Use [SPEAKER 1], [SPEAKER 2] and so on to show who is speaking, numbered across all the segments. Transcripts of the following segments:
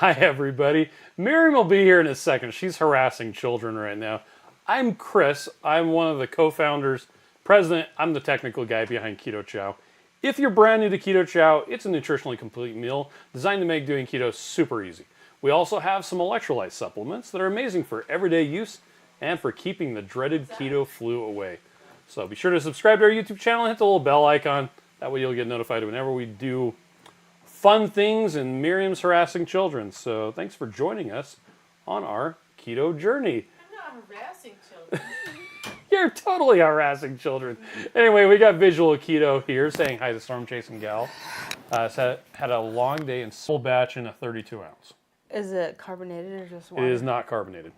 [SPEAKER 1] Hi, everybody. Miriam will be here in a second. She's harassing children right now. I'm Chris. I'm one of the co-founders, president. I'm the technical guy behind Keto Chow. If you're brand new to Keto Chow, it's a nutritionally complete meal designed to make doing keto super easy. We also have some electrolyte supplements that are amazing for everyday use and for keeping the dreaded keto flu away. So be sure to subscribe to our YouTube channel and hit the little bell icon. That way you'll get notified whenever we do fun things and Miriam's harassing children. So thanks for joining us on our keto journey.
[SPEAKER 2] I'm not harassing children.
[SPEAKER 1] You're totally harassing children. Anyway, we got Visual Keto here saying hi to Storm Chasing Gal. Had a long day and full batch in a 32 ounce.
[SPEAKER 2] Is it carbonated or just water?
[SPEAKER 1] It is not carbonated.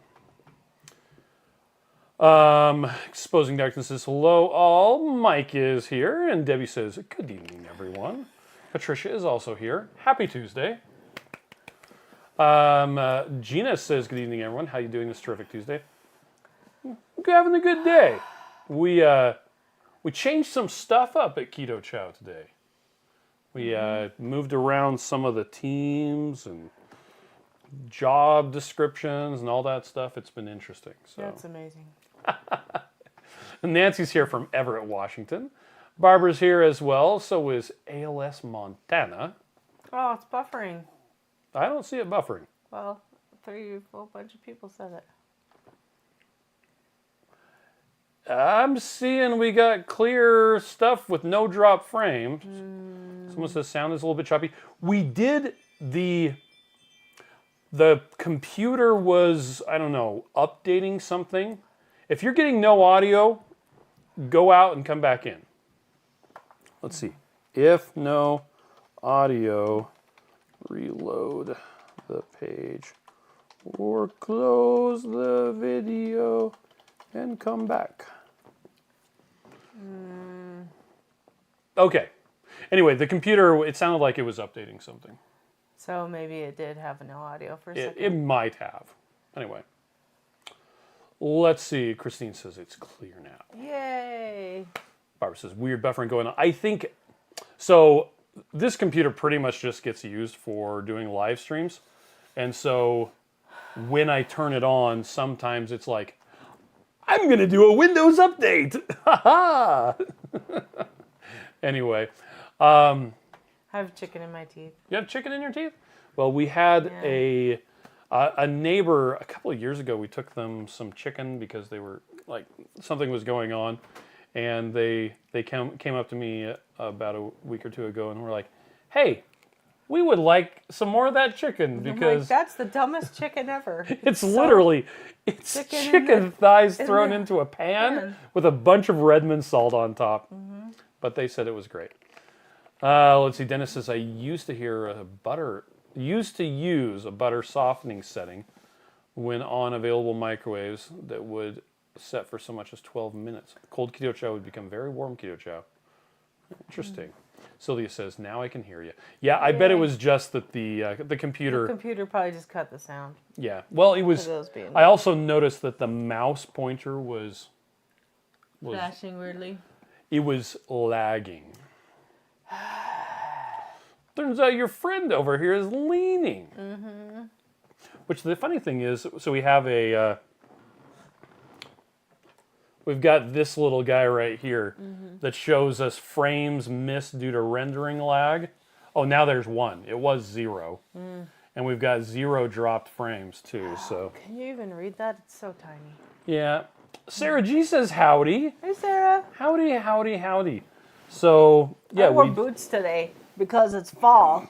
[SPEAKER 1] Exposing Darkness says hello all. Mike is here and Debbie says good evening everyone. Patricia is also here. Happy Tuesday. Gina says good evening everyone. How you doing this terrific Tuesday? We're having a good day. We changed some stuff up at Keto Chow today. We moved around some of the teams and job descriptions and all that stuff. It's been interesting. So.
[SPEAKER 2] That's amazing.
[SPEAKER 1] Nancy's here from Everett, Washington. Barbara's here as well. So is ALS Montana.
[SPEAKER 2] Oh, it's buffering.
[SPEAKER 1] I don't see it buffering.
[SPEAKER 2] Well, a whole bunch of people said it.
[SPEAKER 1] I'm seeing we got clear stuff with no drop frames. Someone says sound is a little bit choppy. We did the computer was, I don't know, updating something. If you're getting no audio, go out and come back in. Let's see. If no audio, reload the page or close the video and come back. Okay. Anyway, the computer, it sounded like it was updating something.
[SPEAKER 2] So maybe it did have no audio for a second.
[SPEAKER 1] It might have. Anyway. Let's see. Christine says it's clear now.
[SPEAKER 2] Yay.
[SPEAKER 1] Barbara says weird buffering going on. I think, so this computer pretty much just gets used for doing live streams. And so when I turn it on, sometimes it's like, I'm going to do a Windows update. Ha ha. Anyway.
[SPEAKER 2] I have chicken in my teeth.
[SPEAKER 1] You have chicken in your teeth? Well, we had a neighbor a couple of years ago. We took them some chicken because they were like something was going on, and they came up to me about a week or two ago and were like, "Hey, we would like some more of that chicken because
[SPEAKER 2] like, that's the dumbest chicken ever."
[SPEAKER 1] It's literally chicken thighs thrown into a pan with a bunch of Redmond salt on top. But they said it was great. Let's see. Dennis says I used to use a butter softening setting when on available microwaves that would set for so much as 12 minutes. Cold keto chow would become very warm keto chow. Interesting. Sylvia says, now I can hear you. Yeah, I bet it was just that the computer...
[SPEAKER 2] The computer probably just cut the sound.
[SPEAKER 1] Yeah. Well, it was... I also noticed that the mouse pointer was
[SPEAKER 2] flashing weirdly.
[SPEAKER 1] It was lagging. Turns out your friend over here is leaning. Which the funny thing is, so we have we've got this little guy right here that shows us frames missed due to rendering lag. Oh, now there's 1. It was 0. And we've got 0 dropped frames too, so.
[SPEAKER 2] Can you even read that? It's so tiny.
[SPEAKER 1] Yeah. Sarah G says howdy.
[SPEAKER 2] Hey, Sarah.
[SPEAKER 1] Howdy, howdy, howdy. So, yeah.
[SPEAKER 2] I wore boots today because it's fall.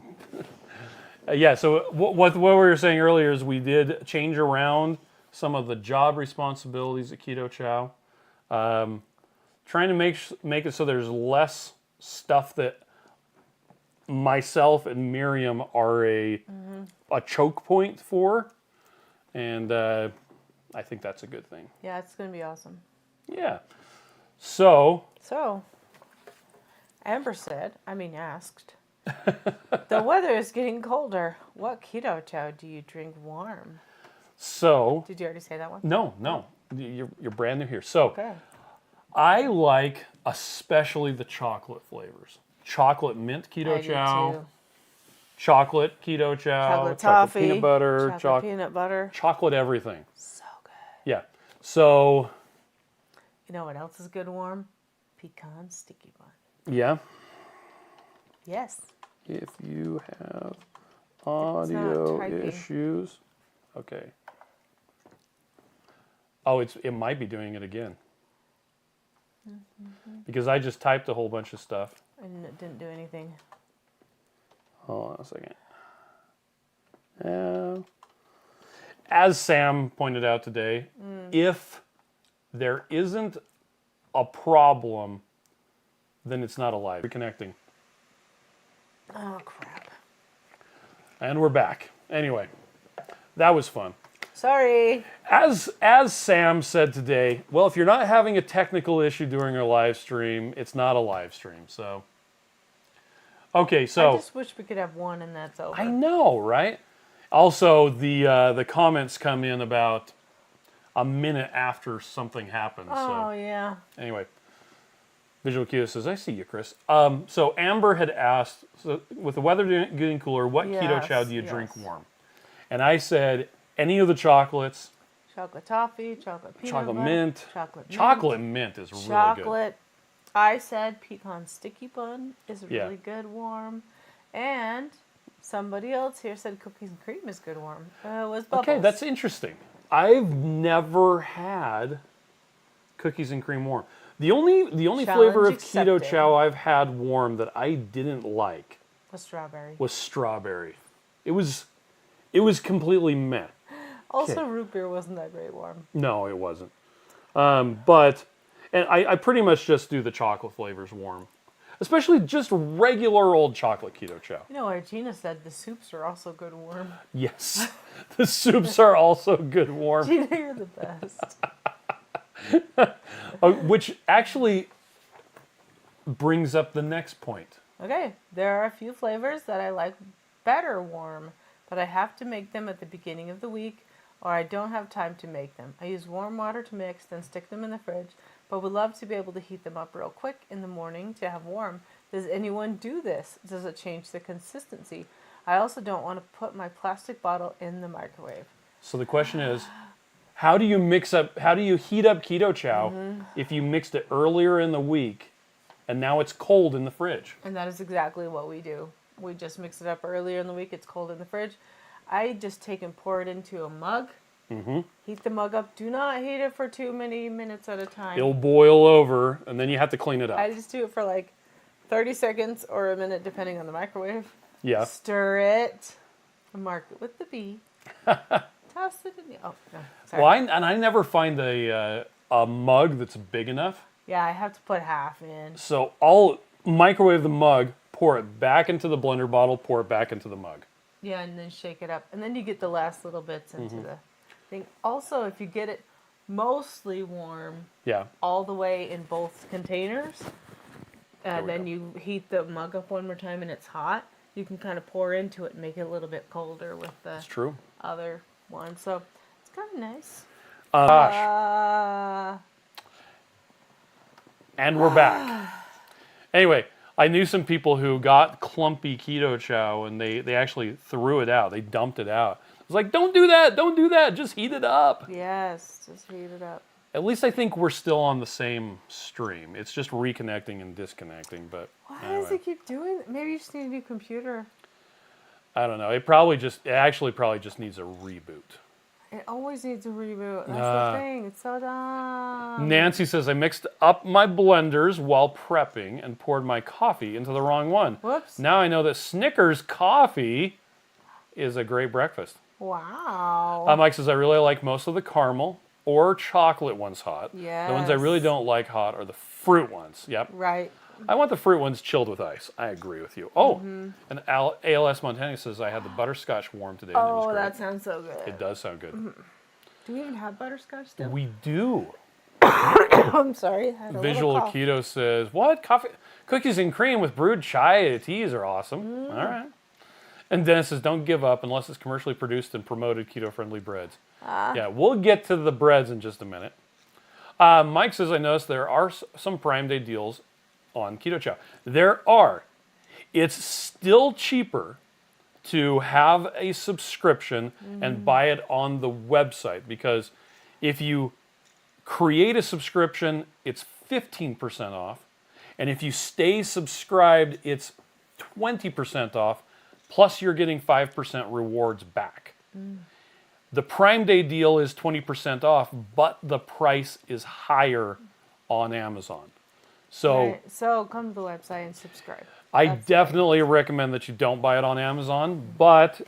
[SPEAKER 1] Yeah, so what we were saying earlier is we did change around some of the job responsibilities at Keto Chow. Trying to make it so there's less stuff that myself and Miriam are a choke point for. And I think that's a good thing.
[SPEAKER 2] Yeah, it's going to be awesome.
[SPEAKER 1] Yeah. So,
[SPEAKER 2] Amber asked, the weather is getting colder. What keto chow do you drink warm?
[SPEAKER 1] So.
[SPEAKER 2] Did you already say that one?
[SPEAKER 1] No. You're brand new here. So,
[SPEAKER 2] okay.
[SPEAKER 1] I like especially the chocolate flavors. Chocolate mint keto chow. chocolate keto chow,
[SPEAKER 2] Chocolate
[SPEAKER 1] chocolate
[SPEAKER 2] toffee.
[SPEAKER 1] peanut butter,
[SPEAKER 2] Chocolate peanut butter.
[SPEAKER 1] chocolate everything.
[SPEAKER 2] So good.
[SPEAKER 1] Yeah. So,
[SPEAKER 2] You know what else is good warm? Pecan sticky bun.
[SPEAKER 1] yeah.
[SPEAKER 2] Yes.
[SPEAKER 1] If you have audio
[SPEAKER 2] typing.
[SPEAKER 1] issues, okay. Oh, it might be doing it again. Because I just typed a whole bunch of stuff.
[SPEAKER 2] And it didn't do anything.
[SPEAKER 1] Hold on a second. As Sam pointed out today, if there isn't a problem, then it's not alive. Reconnecting.
[SPEAKER 2] Oh, crap.
[SPEAKER 1] And we're back. Anyway, that was fun.
[SPEAKER 2] Sorry.
[SPEAKER 1] As Sam said today, well, if you're not having a technical issue during a live stream, it's not a live stream. So, okay, so
[SPEAKER 2] I just wish we could have one and that's over.
[SPEAKER 1] I know, right? Also, the comments come in about a minute after something happens.
[SPEAKER 2] Oh,
[SPEAKER 1] So
[SPEAKER 2] yeah.
[SPEAKER 1] anyway, Visual Keto says, "I see you, Chris." So Amber had asked, so with the weather getting cooler, what keto
[SPEAKER 2] Yes,
[SPEAKER 1] chow do you
[SPEAKER 2] yes.
[SPEAKER 1] drink warm? And I said, any of the chocolates.
[SPEAKER 2] Chocolate toffee, chocolate peanut
[SPEAKER 1] Chocolate
[SPEAKER 2] butter,
[SPEAKER 1] mint.
[SPEAKER 2] chocolate mint.
[SPEAKER 1] Chocolate mint is really good.
[SPEAKER 2] Chocolate. I said pecan sticky bun is
[SPEAKER 1] Yeah.
[SPEAKER 2] really good warm. And somebody else here said cookies and cream is good warm. It was Bubbles.
[SPEAKER 1] Okay, that's interesting. I've never had cookies and cream warm. The only flavor of
[SPEAKER 2] Challenge
[SPEAKER 1] keto
[SPEAKER 2] accepted.
[SPEAKER 1] chow I've had warm that I didn't like
[SPEAKER 2] Was strawberry.
[SPEAKER 1] was strawberry. It was completely meh.
[SPEAKER 2] Also,
[SPEAKER 1] Okay.
[SPEAKER 2] root beer wasn't that great warm.
[SPEAKER 1] No, it wasn't. But I pretty much just do the chocolate flavors warm, especially just regular old chocolate keto chow.
[SPEAKER 2] You know, what Gina said the soups are also good warm.
[SPEAKER 1] Yes, the soups are also good warm.
[SPEAKER 2] Gina, you're the best.
[SPEAKER 1] Which actually brings up the next point.
[SPEAKER 2] Okay, there are a few flavors that I like better warm, but I have to make them at the beginning of the week or I don't have time to make them. I use warm water to mix, then stick them in the fridge, but would love to be able to heat them up real quick in the morning to have warm. Does anyone do this? Does it change the consistency? I also don't want to put my plastic bottle in the microwave.
[SPEAKER 1] So the question is, how do you heat up keto chow if you mixed it earlier in the week and now it's cold in the fridge?
[SPEAKER 2] And that is exactly what we do. We just mix it up earlier in the week. It's cold in the fridge. I just take and pour it into a mug. Heat the mug up. Do not heat it for too many minutes at a time.
[SPEAKER 1] It'll boil over and then you have to clean it up.
[SPEAKER 2] I just do it for like 30 seconds or a minute depending on the microwave.
[SPEAKER 1] Yeah.
[SPEAKER 2] Stir it. Mark it with the B. Toss it in the... Oh, no. Sorry.
[SPEAKER 1] Well, I never find a mug that's big enough.
[SPEAKER 2] Yeah, I have to put half in.
[SPEAKER 1] So I'll microwave the mug, pour it back into the blender bottle, pour it back into the mug.
[SPEAKER 2] Yeah, and then shake it up. And then you get the last little bits into the thing. Also, if you get it mostly warm
[SPEAKER 1] Yeah.
[SPEAKER 2] all the way in both containers, and
[SPEAKER 1] we
[SPEAKER 2] then
[SPEAKER 1] go.
[SPEAKER 2] you heat the mug up one more time and it's hot, you can kind of pour into it and make it a little bit colder with the
[SPEAKER 1] It's true.
[SPEAKER 2] other one. So it's kind of nice.
[SPEAKER 1] Gosh. And we're back. Anyway, I knew some people who got clumpy keto chow and they actually threw it out. They dumped it out. I was like, don't do that. Just heat it up.
[SPEAKER 2] Yes, just heat it up.
[SPEAKER 1] At least I think we're still on the same stream. It's just reconnecting and disconnecting. But
[SPEAKER 2] Why
[SPEAKER 1] anyway,
[SPEAKER 2] does it keep doing that? Maybe you just need a new computer.
[SPEAKER 1] I don't know. It actually probably just needs a reboot.
[SPEAKER 2] It always needs a reboot. That's the thing. It's so dumb.
[SPEAKER 1] Nancy says, I mixed up my blenders while prepping and poured my coffee into the wrong one.
[SPEAKER 2] Whoops.
[SPEAKER 1] Now I know that Snickers coffee is a great breakfast.
[SPEAKER 2] Wow.
[SPEAKER 1] Mike says, I really like most of the caramel or chocolate ones hot.
[SPEAKER 2] Yes.
[SPEAKER 1] The ones I really don't like hot are the fruit ones. Yep.
[SPEAKER 2] Right.
[SPEAKER 1] I want the fruit ones chilled with ice. I agree with you. Oh, and ALS Montana says, I had the butterscotch warm today. And it was
[SPEAKER 2] Oh,
[SPEAKER 1] great.
[SPEAKER 2] that sounds so good.
[SPEAKER 1] It does sound good.
[SPEAKER 2] Do we even have butterscotch still?
[SPEAKER 1] We do.
[SPEAKER 2] I'm sorry. I had a
[SPEAKER 1] Visual
[SPEAKER 2] little cough.
[SPEAKER 1] Keto says, what? Coffee, cookies and cream with brewed chai teas are awesome. All right. And Dennis says, don't give up unless it's commercially produced and promoted keto-friendly breads. Yeah, we'll get to the breads in just a minute. Mike says, I noticed there are some Prime Day deals on Keto Chow. There are. It's still cheaper to have a subscription and buy it on the website, because if you create a subscription, it's 15% off. And if you stay subscribed, it's 20% off, plus you're getting 5% rewards back. The Prime Day deal is 20% off, but the price is higher on Amazon. So,
[SPEAKER 2] Right. So come to the website and subscribe.
[SPEAKER 1] I
[SPEAKER 2] That's
[SPEAKER 1] definitely recommend that you don't buy it on Amazon, but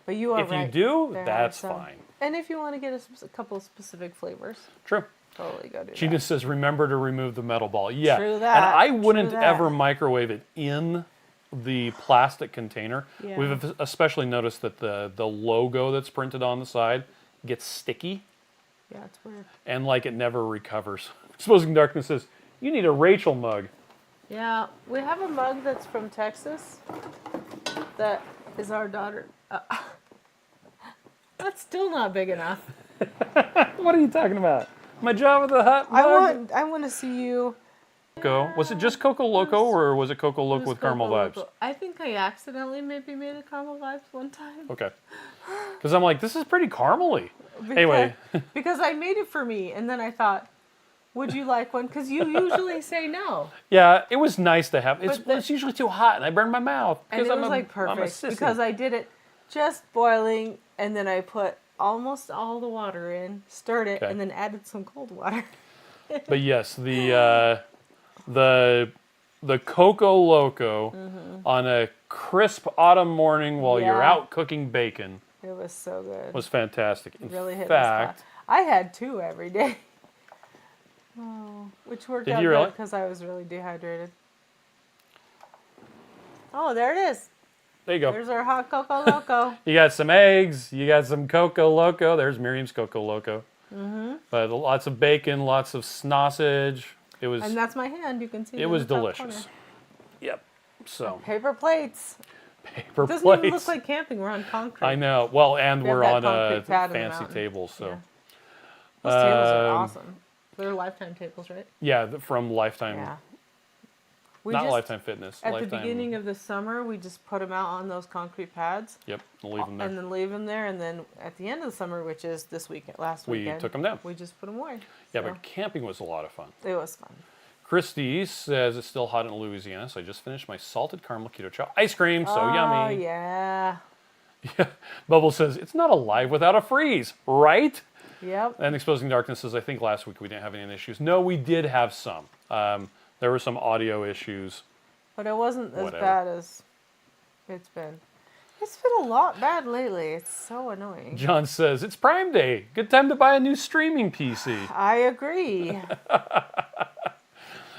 [SPEAKER 2] But you are
[SPEAKER 1] if
[SPEAKER 2] right.
[SPEAKER 1] you do,
[SPEAKER 2] There are
[SPEAKER 1] that's
[SPEAKER 2] some.
[SPEAKER 1] fine.
[SPEAKER 2] And if you want to get a couple of specific flavors,
[SPEAKER 1] True.
[SPEAKER 2] totally go do
[SPEAKER 1] Gina
[SPEAKER 2] that.
[SPEAKER 1] says, remember to remove the metal ball. Yeah.
[SPEAKER 2] True
[SPEAKER 1] And
[SPEAKER 2] that,
[SPEAKER 1] I
[SPEAKER 2] true
[SPEAKER 1] wouldn't
[SPEAKER 2] that.
[SPEAKER 1] ever microwave it in the plastic container.
[SPEAKER 2] Yeah.
[SPEAKER 1] We've especially noticed that the logo that's printed on the side gets sticky
[SPEAKER 2] Yeah, it's weird.
[SPEAKER 1] and like it never recovers. Exposing Darkness says, you need a Rachel mug.
[SPEAKER 2] Yeah, we have a mug that's from Texas that is our daughter. That's still not big enough.
[SPEAKER 1] What are you talking about? My Java the Hutt mug?
[SPEAKER 2] I want to see you.
[SPEAKER 1] Coco. Was it just Coco Loco or was it Coco Loco
[SPEAKER 2] Who's
[SPEAKER 1] with caramel
[SPEAKER 2] Coco
[SPEAKER 1] vibes?
[SPEAKER 2] Loco? I think I accidentally maybe made a caramel vibes one time.
[SPEAKER 1] Okay. Because I'm like, this is pretty caramely.
[SPEAKER 2] Because,
[SPEAKER 1] Anyway.
[SPEAKER 2] because I made it for me, and then I thought, would you like one? Because you usually say no.
[SPEAKER 1] Yeah, it was nice to have. It's,
[SPEAKER 2] But
[SPEAKER 1] it's usually too hot and I burn my mouth.
[SPEAKER 2] And
[SPEAKER 1] Because
[SPEAKER 2] it was like
[SPEAKER 1] I'm a
[SPEAKER 2] perfect
[SPEAKER 1] sissy.
[SPEAKER 2] because I did it just boiling, and then I put almost all the water in, stirred it,
[SPEAKER 1] Okay.
[SPEAKER 2] and then added some cold water.
[SPEAKER 1] But yes, the Coco Loco on a crisp autumn morning while you're
[SPEAKER 2] Yeah.
[SPEAKER 1] out cooking bacon
[SPEAKER 2] It was so good.
[SPEAKER 1] was fantastic. In
[SPEAKER 2] Really hit
[SPEAKER 1] fact,
[SPEAKER 2] the spot. I had 2 every day. Oh, which worked
[SPEAKER 1] Did
[SPEAKER 2] out
[SPEAKER 1] you
[SPEAKER 2] good
[SPEAKER 1] really?
[SPEAKER 2] because I was really dehydrated. Oh, there it is.
[SPEAKER 1] there you go.
[SPEAKER 2] There's our hot Coco Loco.
[SPEAKER 1] You got some eggs. You got some Coco Loco. There's Miriam's Coco Loco. But lots of bacon, lots of sausage. It was
[SPEAKER 2] And that's my hand. You can see
[SPEAKER 1] it was
[SPEAKER 2] in the top
[SPEAKER 1] delicious.
[SPEAKER 2] corner.
[SPEAKER 1] Yep. So
[SPEAKER 2] Paper plates.
[SPEAKER 1] paper
[SPEAKER 2] It doesn't
[SPEAKER 1] plates.
[SPEAKER 2] even look like camping. We're on concrete.
[SPEAKER 1] I know. Well, and
[SPEAKER 2] We have
[SPEAKER 1] we're
[SPEAKER 2] that
[SPEAKER 1] on a
[SPEAKER 2] concrete pad in the
[SPEAKER 1] fancy
[SPEAKER 2] mountain.
[SPEAKER 1] table, so
[SPEAKER 2] Yeah. Those tables are
[SPEAKER 1] Um,
[SPEAKER 2] awesome. They're lifetime tables, right?
[SPEAKER 1] yeah, from Lifetime,
[SPEAKER 2] Yeah. We
[SPEAKER 1] not
[SPEAKER 2] just,
[SPEAKER 1] Lifetime Fitness.
[SPEAKER 2] At
[SPEAKER 1] Lifetime,
[SPEAKER 2] the beginning of the summer, we just put them out on those concrete pads.
[SPEAKER 1] Yep, we'll leave them there.
[SPEAKER 2] And then leave them there, and then at the end of the summer, which is this weekend, last
[SPEAKER 1] We
[SPEAKER 2] weekend,
[SPEAKER 1] took 'em down.
[SPEAKER 2] We just put them away.
[SPEAKER 1] Yeah,
[SPEAKER 2] So,
[SPEAKER 1] but camping was a lot of fun.
[SPEAKER 2] it was fun.
[SPEAKER 1] Christy says it's still hot in Louisiana, so I just finished my salted caramel keto chow ice cream. So
[SPEAKER 2] Oh
[SPEAKER 1] yummy.
[SPEAKER 2] yeah.
[SPEAKER 1] Bubble says it's not alive without a freeze, right?
[SPEAKER 2] Yep.
[SPEAKER 1] And Exposing Darkness says I think last week we didn't have any issues. No, we did have some. There were some audio issues.
[SPEAKER 2] But it wasn't as
[SPEAKER 1] Whatever.
[SPEAKER 2] bad as it's been. It's been a lot bad lately. It's so annoying.
[SPEAKER 1] John says it's Prime Day. Good time to buy a new streaming PC.
[SPEAKER 2] I agree.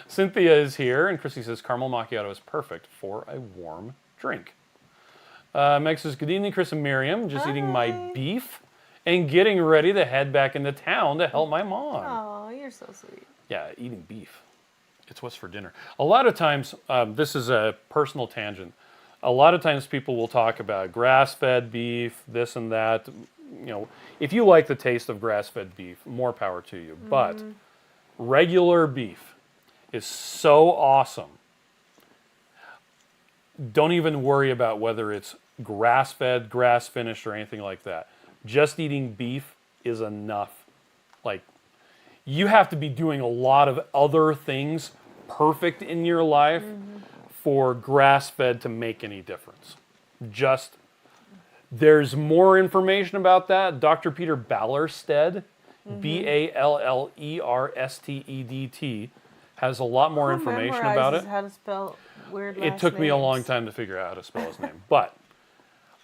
[SPEAKER 1] Cynthia is here, and Chrissy says caramel macchiato is perfect for a warm drink. Meg says, good evening, Chris and Miriam. Just eating my
[SPEAKER 2] Hi.
[SPEAKER 1] beef and getting ready to head back into town to help my mom.
[SPEAKER 2] Oh, you're so sweet.
[SPEAKER 1] Yeah, eating beef. It's what's for dinner. A lot of times, this is a personal tangent. A lot of times people will talk about grass-fed beef, this and that. You know, if you like the taste of grass-fed beef, more power to you. But regular beef is so awesome. Don't even worry about whether it's grass-fed, grass-finished, or anything like that. Just eating beef is enough. Like, you have to be doing a lot of other things perfect in your life for grass-fed to make any difference. Just, there's more information about that. Dr. Peter Ballerstedt, Ballerstedt, has a lot more information about it.
[SPEAKER 2] How to spell weird
[SPEAKER 1] It
[SPEAKER 2] last
[SPEAKER 1] took me a long
[SPEAKER 2] names.
[SPEAKER 1] time to figure out how to spell his name. But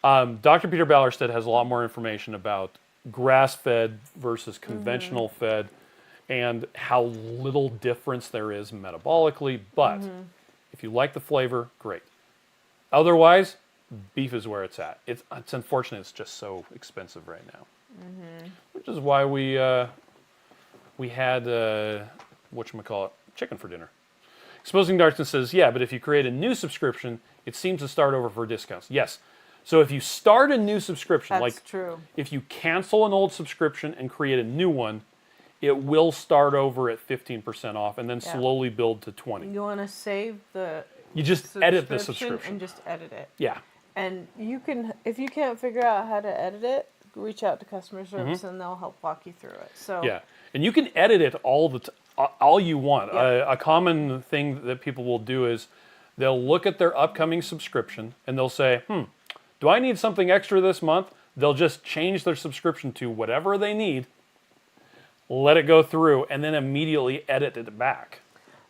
[SPEAKER 1] Dr. Peter Ballerstedt has a lot more information about grass-fed versus conventional fed and how little difference there is metabolically. But if you like the flavor, great. Otherwise, beef is where it's at. It's unfortunate it's just so expensive right now. Which is why we had, whatchamacallit, chicken for dinner. Exposing Darkness says, yeah, but if you create a new subscription, it seems to start over for discounts. Yes. So if you start a new subscription,
[SPEAKER 2] That's
[SPEAKER 1] like
[SPEAKER 2] true.
[SPEAKER 1] if you cancel an old subscription and create a new one, it will start over at 15% off and then
[SPEAKER 2] Yeah.
[SPEAKER 1] slowly build to 20.
[SPEAKER 2] You want to save the
[SPEAKER 1] You just edit the subscription.
[SPEAKER 2] and just edit it.
[SPEAKER 1] Yeah.
[SPEAKER 2] And you can, if you can't figure out how to edit it, reach out to customer service and they'll help walk you through it. So
[SPEAKER 1] Yeah, and you can edit it all you want.
[SPEAKER 2] Yep.
[SPEAKER 1] A common thing that people will do is they'll look at their upcoming subscription and they'll say, do I need something extra this month? They'll just change their subscription to whatever they need, let it go through, and then immediately edit it back.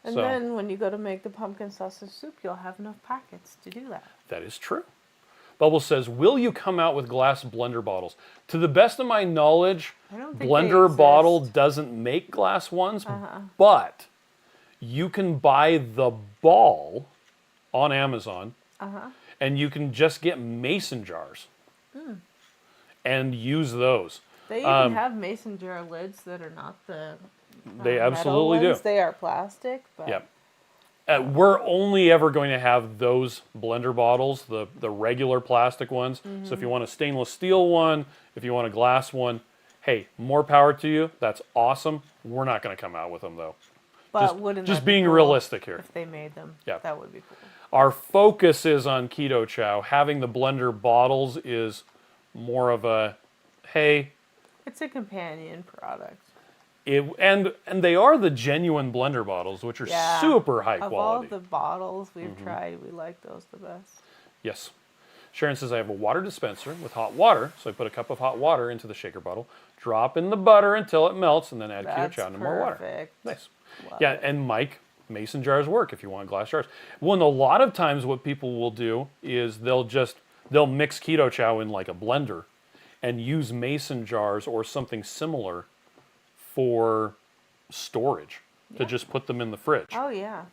[SPEAKER 2] And then when you go to make the pumpkin sausage soup, you'll have enough packets to do that.
[SPEAKER 1] That is true. Bubble says, will you come out with glass blender bottles? To the best of my knowledge,
[SPEAKER 2] I don't think
[SPEAKER 1] Blender
[SPEAKER 2] they
[SPEAKER 1] Bottle
[SPEAKER 2] exist.
[SPEAKER 1] doesn't make glass ones, but you can buy the ball on Amazon, and you can just get mason jars and use those.
[SPEAKER 2] They even have mason jar lids that are not the
[SPEAKER 1] They
[SPEAKER 2] metal
[SPEAKER 1] absolutely
[SPEAKER 2] ones.
[SPEAKER 1] do.
[SPEAKER 2] They are plastic, but
[SPEAKER 1] Yep. We're only ever going to have those blender bottles, the regular plastic ones. So if you want a stainless steel one, if you want a glass one, hey, more power to you. That's awesome. We're not going to come out with them though.
[SPEAKER 2] but wouldn't
[SPEAKER 1] Just
[SPEAKER 2] that be
[SPEAKER 1] being
[SPEAKER 2] cool
[SPEAKER 1] realistic here.
[SPEAKER 2] if they made them?
[SPEAKER 1] Yeah.
[SPEAKER 2] That would be cool.
[SPEAKER 1] Our focus is on Keto Chow. Having the blender bottles is more of a, hey,
[SPEAKER 2] It's a companion product.
[SPEAKER 1] and they are the genuine blender bottles, which are
[SPEAKER 2] Yeah.
[SPEAKER 1] super high
[SPEAKER 2] Of
[SPEAKER 1] quality.
[SPEAKER 2] all the bottles we've tried, we like those the best.
[SPEAKER 1] Yes. Sharon says, I have a water dispenser with hot water, so I put a cup of hot water into the shaker bottle, drop in the butter until it melts, and then add Keto
[SPEAKER 2] That's
[SPEAKER 1] Chow into more water.
[SPEAKER 2] perfect.
[SPEAKER 1] Nice.
[SPEAKER 2] Love
[SPEAKER 1] Yeah,
[SPEAKER 2] it.
[SPEAKER 1] and Mike, mason jars work if you want glass jars. Well, and a lot of times what people will do is they'll mix Keto Chow in like a blender and use mason jars or something similar for storage to just put them in the fridge.
[SPEAKER 2] Oh yeah.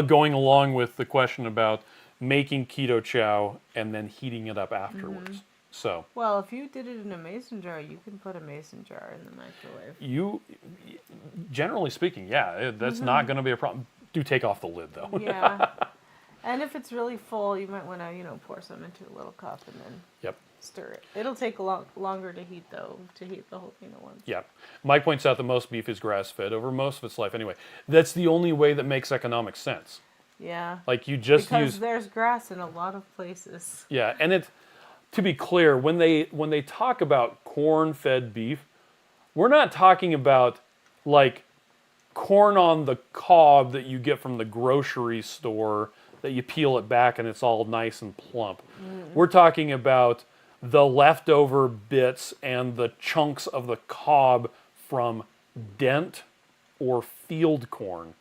[SPEAKER 1] Going along with the question about making Keto Chow and then heating it up afterwards. So
[SPEAKER 2] Well, if you did it in a mason jar, you can put a mason jar in the microwave.
[SPEAKER 1] generally speaking, yeah, that's not going to be a problem. Do take off the lid though.
[SPEAKER 2] Yeah. And if it's really full, you might want to, pour some into a little cup and then
[SPEAKER 1] Yep.
[SPEAKER 2] stir it. It'll take a lot longer to heat though, to heat the whole thing at once.
[SPEAKER 1] Yeah. Mike points out that most beef is grass-fed over most of its life anyway. That's the only way that makes economic sense.
[SPEAKER 2] Yeah.
[SPEAKER 1] Like you just
[SPEAKER 2] Because
[SPEAKER 1] use
[SPEAKER 2] there's grass in a lot of places.
[SPEAKER 1] yeah, and it to be clear, when they talk about corn-fed beef, we're not talking about like corn on the cob that you get from the grocery store that you peel it back and it's all nice and plump. We're talking about the leftover bits and the chunks of the cob from dent or field corn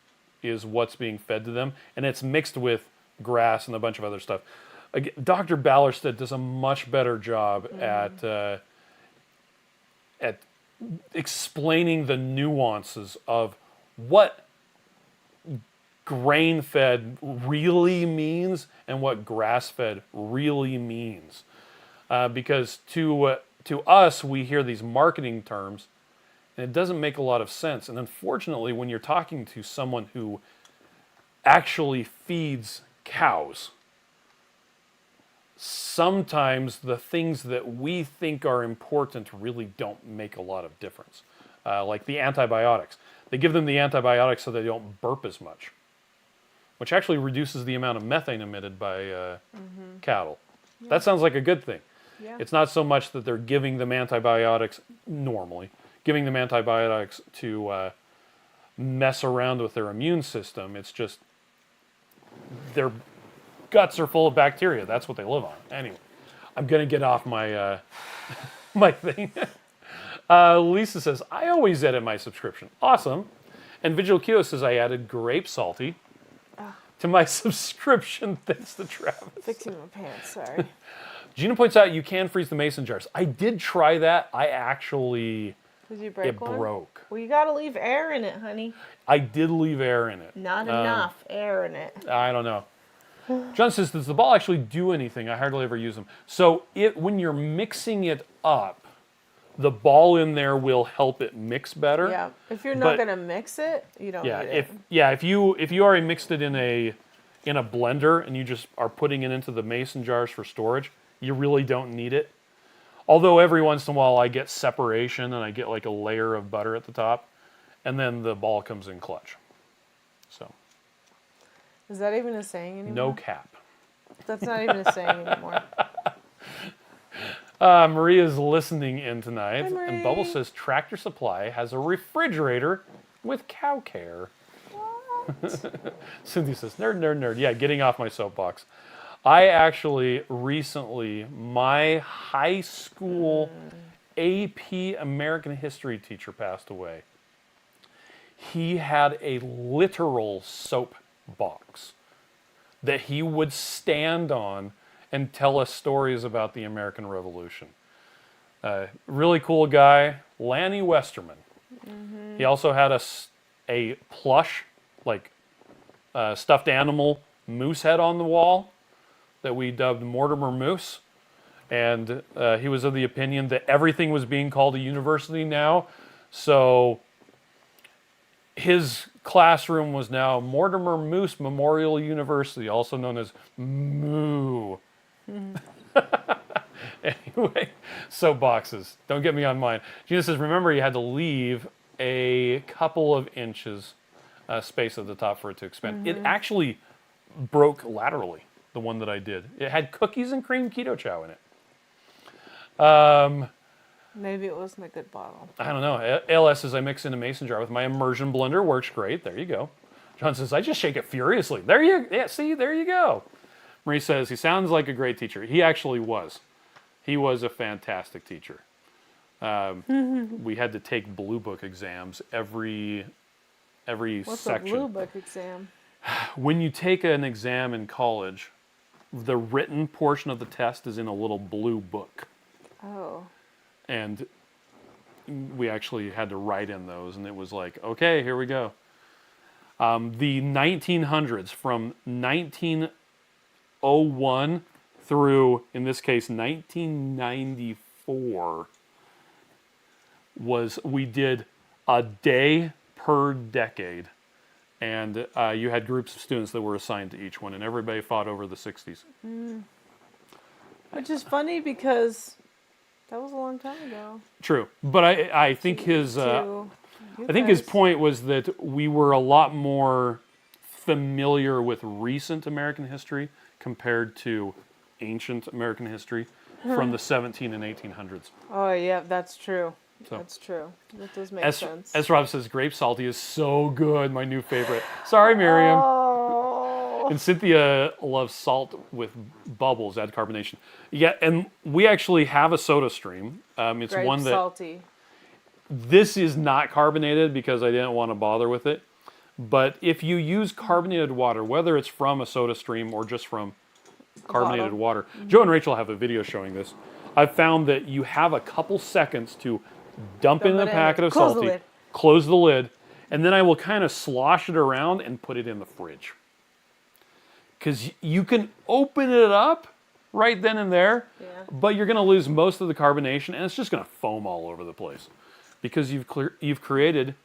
[SPEAKER 1] is what's being fed to them, and it's mixed with grass and a bunch of other stuff. Again, Dr. Ballerstedt does a much better job at explaining the nuances of what grain-fed really means and what grass-fed really means. Because to us, we hear these marketing terms, and it doesn't make a lot of sense. And unfortunately, when you're talking to someone who actually feeds cows, sometimes the things that we think are important really don't make a lot of difference. Like the antibiotics. They give them the antibiotics so they don't burp as much, which actually reduces the amount of methane emitted by cattle. Yeah. That sounds like a good thing.
[SPEAKER 2] Yeah.
[SPEAKER 1] It's not so much that they're giving them antibiotics normally, giving them antibiotics to mess around with their immune system. It's just their guts are full of bacteria. That's what they live on. Anyway, I'm going to get off my my thing. Lisa says, I always edit my subscription. Awesome. And Vigil Keto says, I added grape salty to my subscription thanks to Travis.
[SPEAKER 2] Fixing my pants, sorry.
[SPEAKER 1] Gina points out you can freeze the mason jars. I did try that. I actually,
[SPEAKER 2] Did you break
[SPEAKER 1] it
[SPEAKER 2] one?
[SPEAKER 1] broke.
[SPEAKER 2] Well, you gotta leave air in it, honey.
[SPEAKER 1] I did leave air in it.
[SPEAKER 2] Not enough air in it.
[SPEAKER 1] I don't know. John says, does the ball actually do anything? I hardly ever use them. So when you're mixing it up, the ball in there will help it mix better.
[SPEAKER 2] Yeah. If you're
[SPEAKER 1] But-
[SPEAKER 2] not gonna mix it, you don't
[SPEAKER 1] Yeah,
[SPEAKER 2] need it.
[SPEAKER 1] if you already mixed it in a blender and you just are putting it into the mason jars for storage, you really don't need it. Although every once in a while I get separation and I get like a layer of butter at the top, and then the ball comes in clutch. So
[SPEAKER 2] Is that even a saying anymore?
[SPEAKER 1] no cap.
[SPEAKER 2] That's not even a saying anymore.
[SPEAKER 1] Maria's listening in tonight.
[SPEAKER 2] Hi,
[SPEAKER 1] And
[SPEAKER 2] Marie.
[SPEAKER 1] Bubble says Tractor Supply has a refrigerator with cow care. Cynthia says, nerd, nerd, nerd. Yeah, getting off my soapbox. I actually recently, my high school AP American history teacher passed away. He had a literal soap box that he would stand on and tell us stories about the American Revolution. Really cool guy, Lanny Westerman. He also had a plush, like stuffed animal moose head on the wall that we dubbed Mortimer Moose. And he was of the opinion that everything was being called a university now. So his classroom was now Mortimer Moose Memorial University, also known as Moo. Anyway, soapboxes. Don't get me on mine. Gina says, remember you had to leave a couple of inches space at the top for it to expand. It actually broke laterally, the one that I did. It had cookies and cream keto chow in it.
[SPEAKER 2] Maybe it wasn't a good bottle.
[SPEAKER 1] I don't know. ALS says, I mix in a mason jar with my immersion blender. Works great. There you go. John says, I just shake it furiously. There you go. Marie says, he sounds like a great teacher. He actually was. He was a fantastic teacher. We had to take Blue Book exams every
[SPEAKER 2] What's
[SPEAKER 1] section.
[SPEAKER 2] a blue book exam?
[SPEAKER 1] When you take an exam in college, the written portion of the test is in a little blue book.
[SPEAKER 2] Oh.
[SPEAKER 1] And we actually had to write in those, and it was like, okay, here we go. The 1900s, from 1901 through, in this case, 1994, we did a day per decade. And you had groups of students that were assigned to each one, and everybody fought over the 60s.
[SPEAKER 2] Which is funny because that was a long time ago.
[SPEAKER 1] True, but I think his point was that we were a lot more familiar with recent American history compared to ancient American history from the 17 and 1800s.
[SPEAKER 2] Oh, yeah, that's true.
[SPEAKER 1] So,
[SPEAKER 2] that's true. That does make sense.
[SPEAKER 1] As Rob says, grape salty is so good, my new favorite. Sorry, Miriam.
[SPEAKER 2] Oh.
[SPEAKER 1] And Cynthia loves salt with bubbles, add carbonation. Yeah, and we actually have a soda stream. It's
[SPEAKER 2] Grape
[SPEAKER 1] one that
[SPEAKER 2] salty.
[SPEAKER 1] this is not carbonated because I didn't want to bother with it. But if you use carbonated water, whether it's from a soda stream or just from carbonated water, Joe and Rachel have a video showing this. I've found that you have a couple seconds to dump in the packet of salty, close the lid, and then I will kind of slosh it around and put it in the fridge. Because you can open it up right then and there, but you're going to lose most of the carbonation, and it's just going to foam all over the place. Because you've created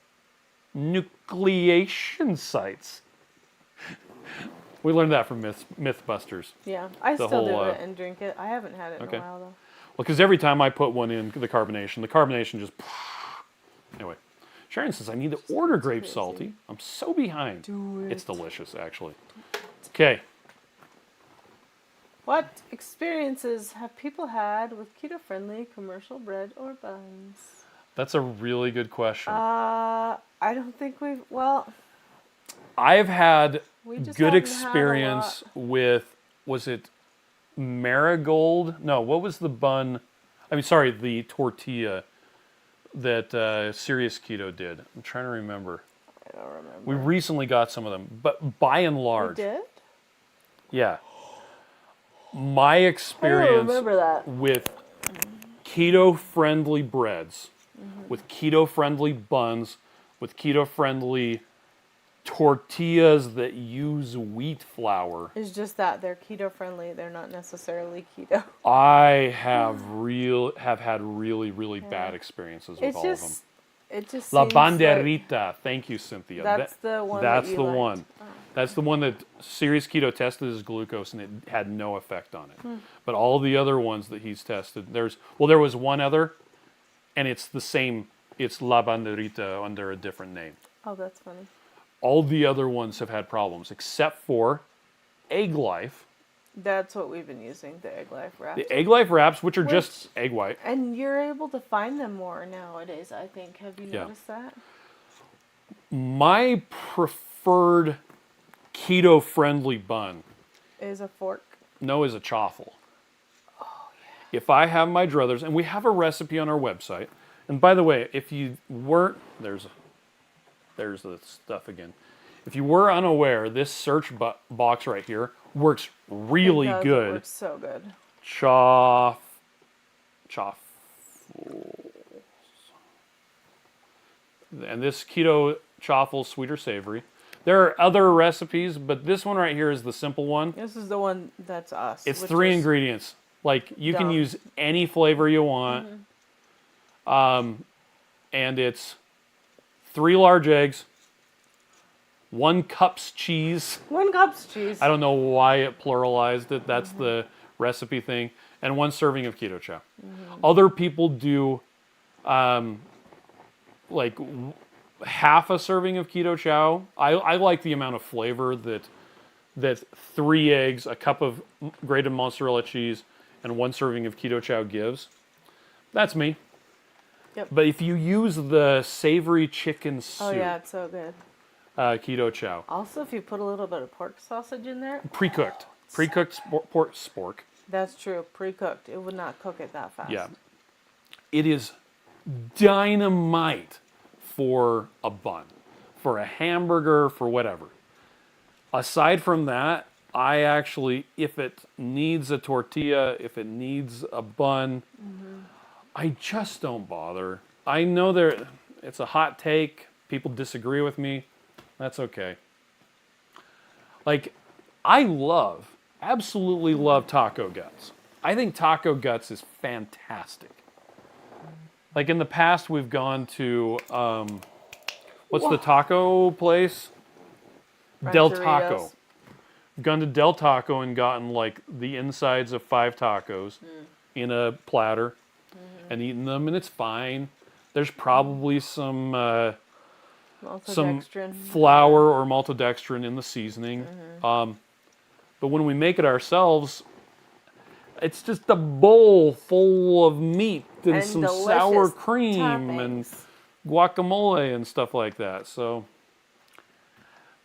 [SPEAKER 1] nucleation sites. We learned that from Mythbusters.
[SPEAKER 2] Yeah, I still do it and drink it. I haven't had it in a while, though.
[SPEAKER 1] Well, because every time I put one in the carbonation just... Anyway, Sharon says, I need to order grape salty. I'm so behind.
[SPEAKER 2] Do it.
[SPEAKER 1] It's delicious, actually. Okay.
[SPEAKER 2] What experiences have people had with keto-friendly commercial bread or buns?
[SPEAKER 1] That's a really good question.
[SPEAKER 2] I don't think
[SPEAKER 1] I've had
[SPEAKER 2] just
[SPEAKER 1] good
[SPEAKER 2] haven't
[SPEAKER 1] experience with, was it Marigold? No, what was the bun? The tortilla that Serious Keto did. I'm trying to remember.
[SPEAKER 2] I don't remember.
[SPEAKER 1] We recently got some of them, but by and large.
[SPEAKER 2] We did?
[SPEAKER 1] Yeah. My experience with keto-friendly breads, with keto-friendly buns, with keto-friendly tortillas that use wheat flour.
[SPEAKER 2] It's just that they're keto-friendly. They're not necessarily keto.
[SPEAKER 1] I have had really bad experiences with all of them.
[SPEAKER 2] It just
[SPEAKER 1] La
[SPEAKER 2] seems
[SPEAKER 1] Banderita.
[SPEAKER 2] like
[SPEAKER 1] Thank you, Cynthia.
[SPEAKER 2] that's the one.
[SPEAKER 1] That's
[SPEAKER 2] that
[SPEAKER 1] the
[SPEAKER 2] you
[SPEAKER 1] one.
[SPEAKER 2] liked. Oh.
[SPEAKER 1] That's the one that Serious Keto tested as glucose, and it had no effect on it. But all the other ones that he's tested, there was one other, and it's the same. It's La Banderita under a different name.
[SPEAKER 2] Oh, that's funny.
[SPEAKER 1] All the other ones have had problems, except for Egg Life,
[SPEAKER 2] That's what we've been using, the Egg Life wraps.
[SPEAKER 1] The Egg Life wraps, which are just egg white.
[SPEAKER 2] And you're able to find them more nowadays, I think. Have you
[SPEAKER 1] Yeah.
[SPEAKER 2] noticed that?
[SPEAKER 1] My preferred keto-friendly bun,
[SPEAKER 2] Is a fork.
[SPEAKER 1] no, is a chaffle. If I have my druthers, and we have a recipe on our website, and by the way, if you weren't, there's the stuff again. If you were unaware, this search box right here works really
[SPEAKER 2] It
[SPEAKER 1] good.
[SPEAKER 2] works so good.
[SPEAKER 1] Chaffles. And this keto chaffle, sweet or savory. There are other recipes, but this one right here is the simple one.
[SPEAKER 2] This is the one that's us.
[SPEAKER 1] It's
[SPEAKER 2] which
[SPEAKER 1] 3
[SPEAKER 2] is
[SPEAKER 1] ingredients. Like, you can
[SPEAKER 2] dumb.
[SPEAKER 1] use any flavor you want. And it's 3 large eggs, 1 cup's cheese.
[SPEAKER 2] 1 cup's cheese.
[SPEAKER 1] I don't know why it pluralized it. That's the recipe thing. And 1 serving of Keto Chow. Other people do like half a serving of Keto Chow. I like the amount of flavor that 3 eggs, a cup of grated mozzarella cheese, and 1 serving of Keto Chow gives. That's me.
[SPEAKER 2] Yep.
[SPEAKER 1] But if you use the savory chicken soup,
[SPEAKER 2] Oh yeah, it's so good.
[SPEAKER 1] Keto Chow,
[SPEAKER 2] Also, if you put a little bit of pork sausage in there,
[SPEAKER 1] pre-cooked pork spork.
[SPEAKER 2] that's true. Pre-cooked. It would not cook it that fast.
[SPEAKER 1] Yeah, it is dynamite for a bun, for a hamburger, for whatever. Aside from that, I actually, if it needs a tortilla, if it needs a bun, I just don't bother. I know it's a hot take. People disagree with me. That's okay. Like, I absolutely love taco guts. I think taco guts is fantastic. Like, in the past, we've gone to, what's the taco place? Del Taco.
[SPEAKER 2] Rancheritos.
[SPEAKER 1] We've gone to Del Taco and gotten, like, the insides of 5 tacos in a platter and eaten them, and it's fine. There's probably some
[SPEAKER 2] Maltodextrin.
[SPEAKER 1] flour or maltodextrin in the seasoning. But when we make it ourselves, it's just a bowl full of meat and some
[SPEAKER 2] delicious
[SPEAKER 1] sour cream and
[SPEAKER 2] toppings.
[SPEAKER 1] guacamole and stuff like that. So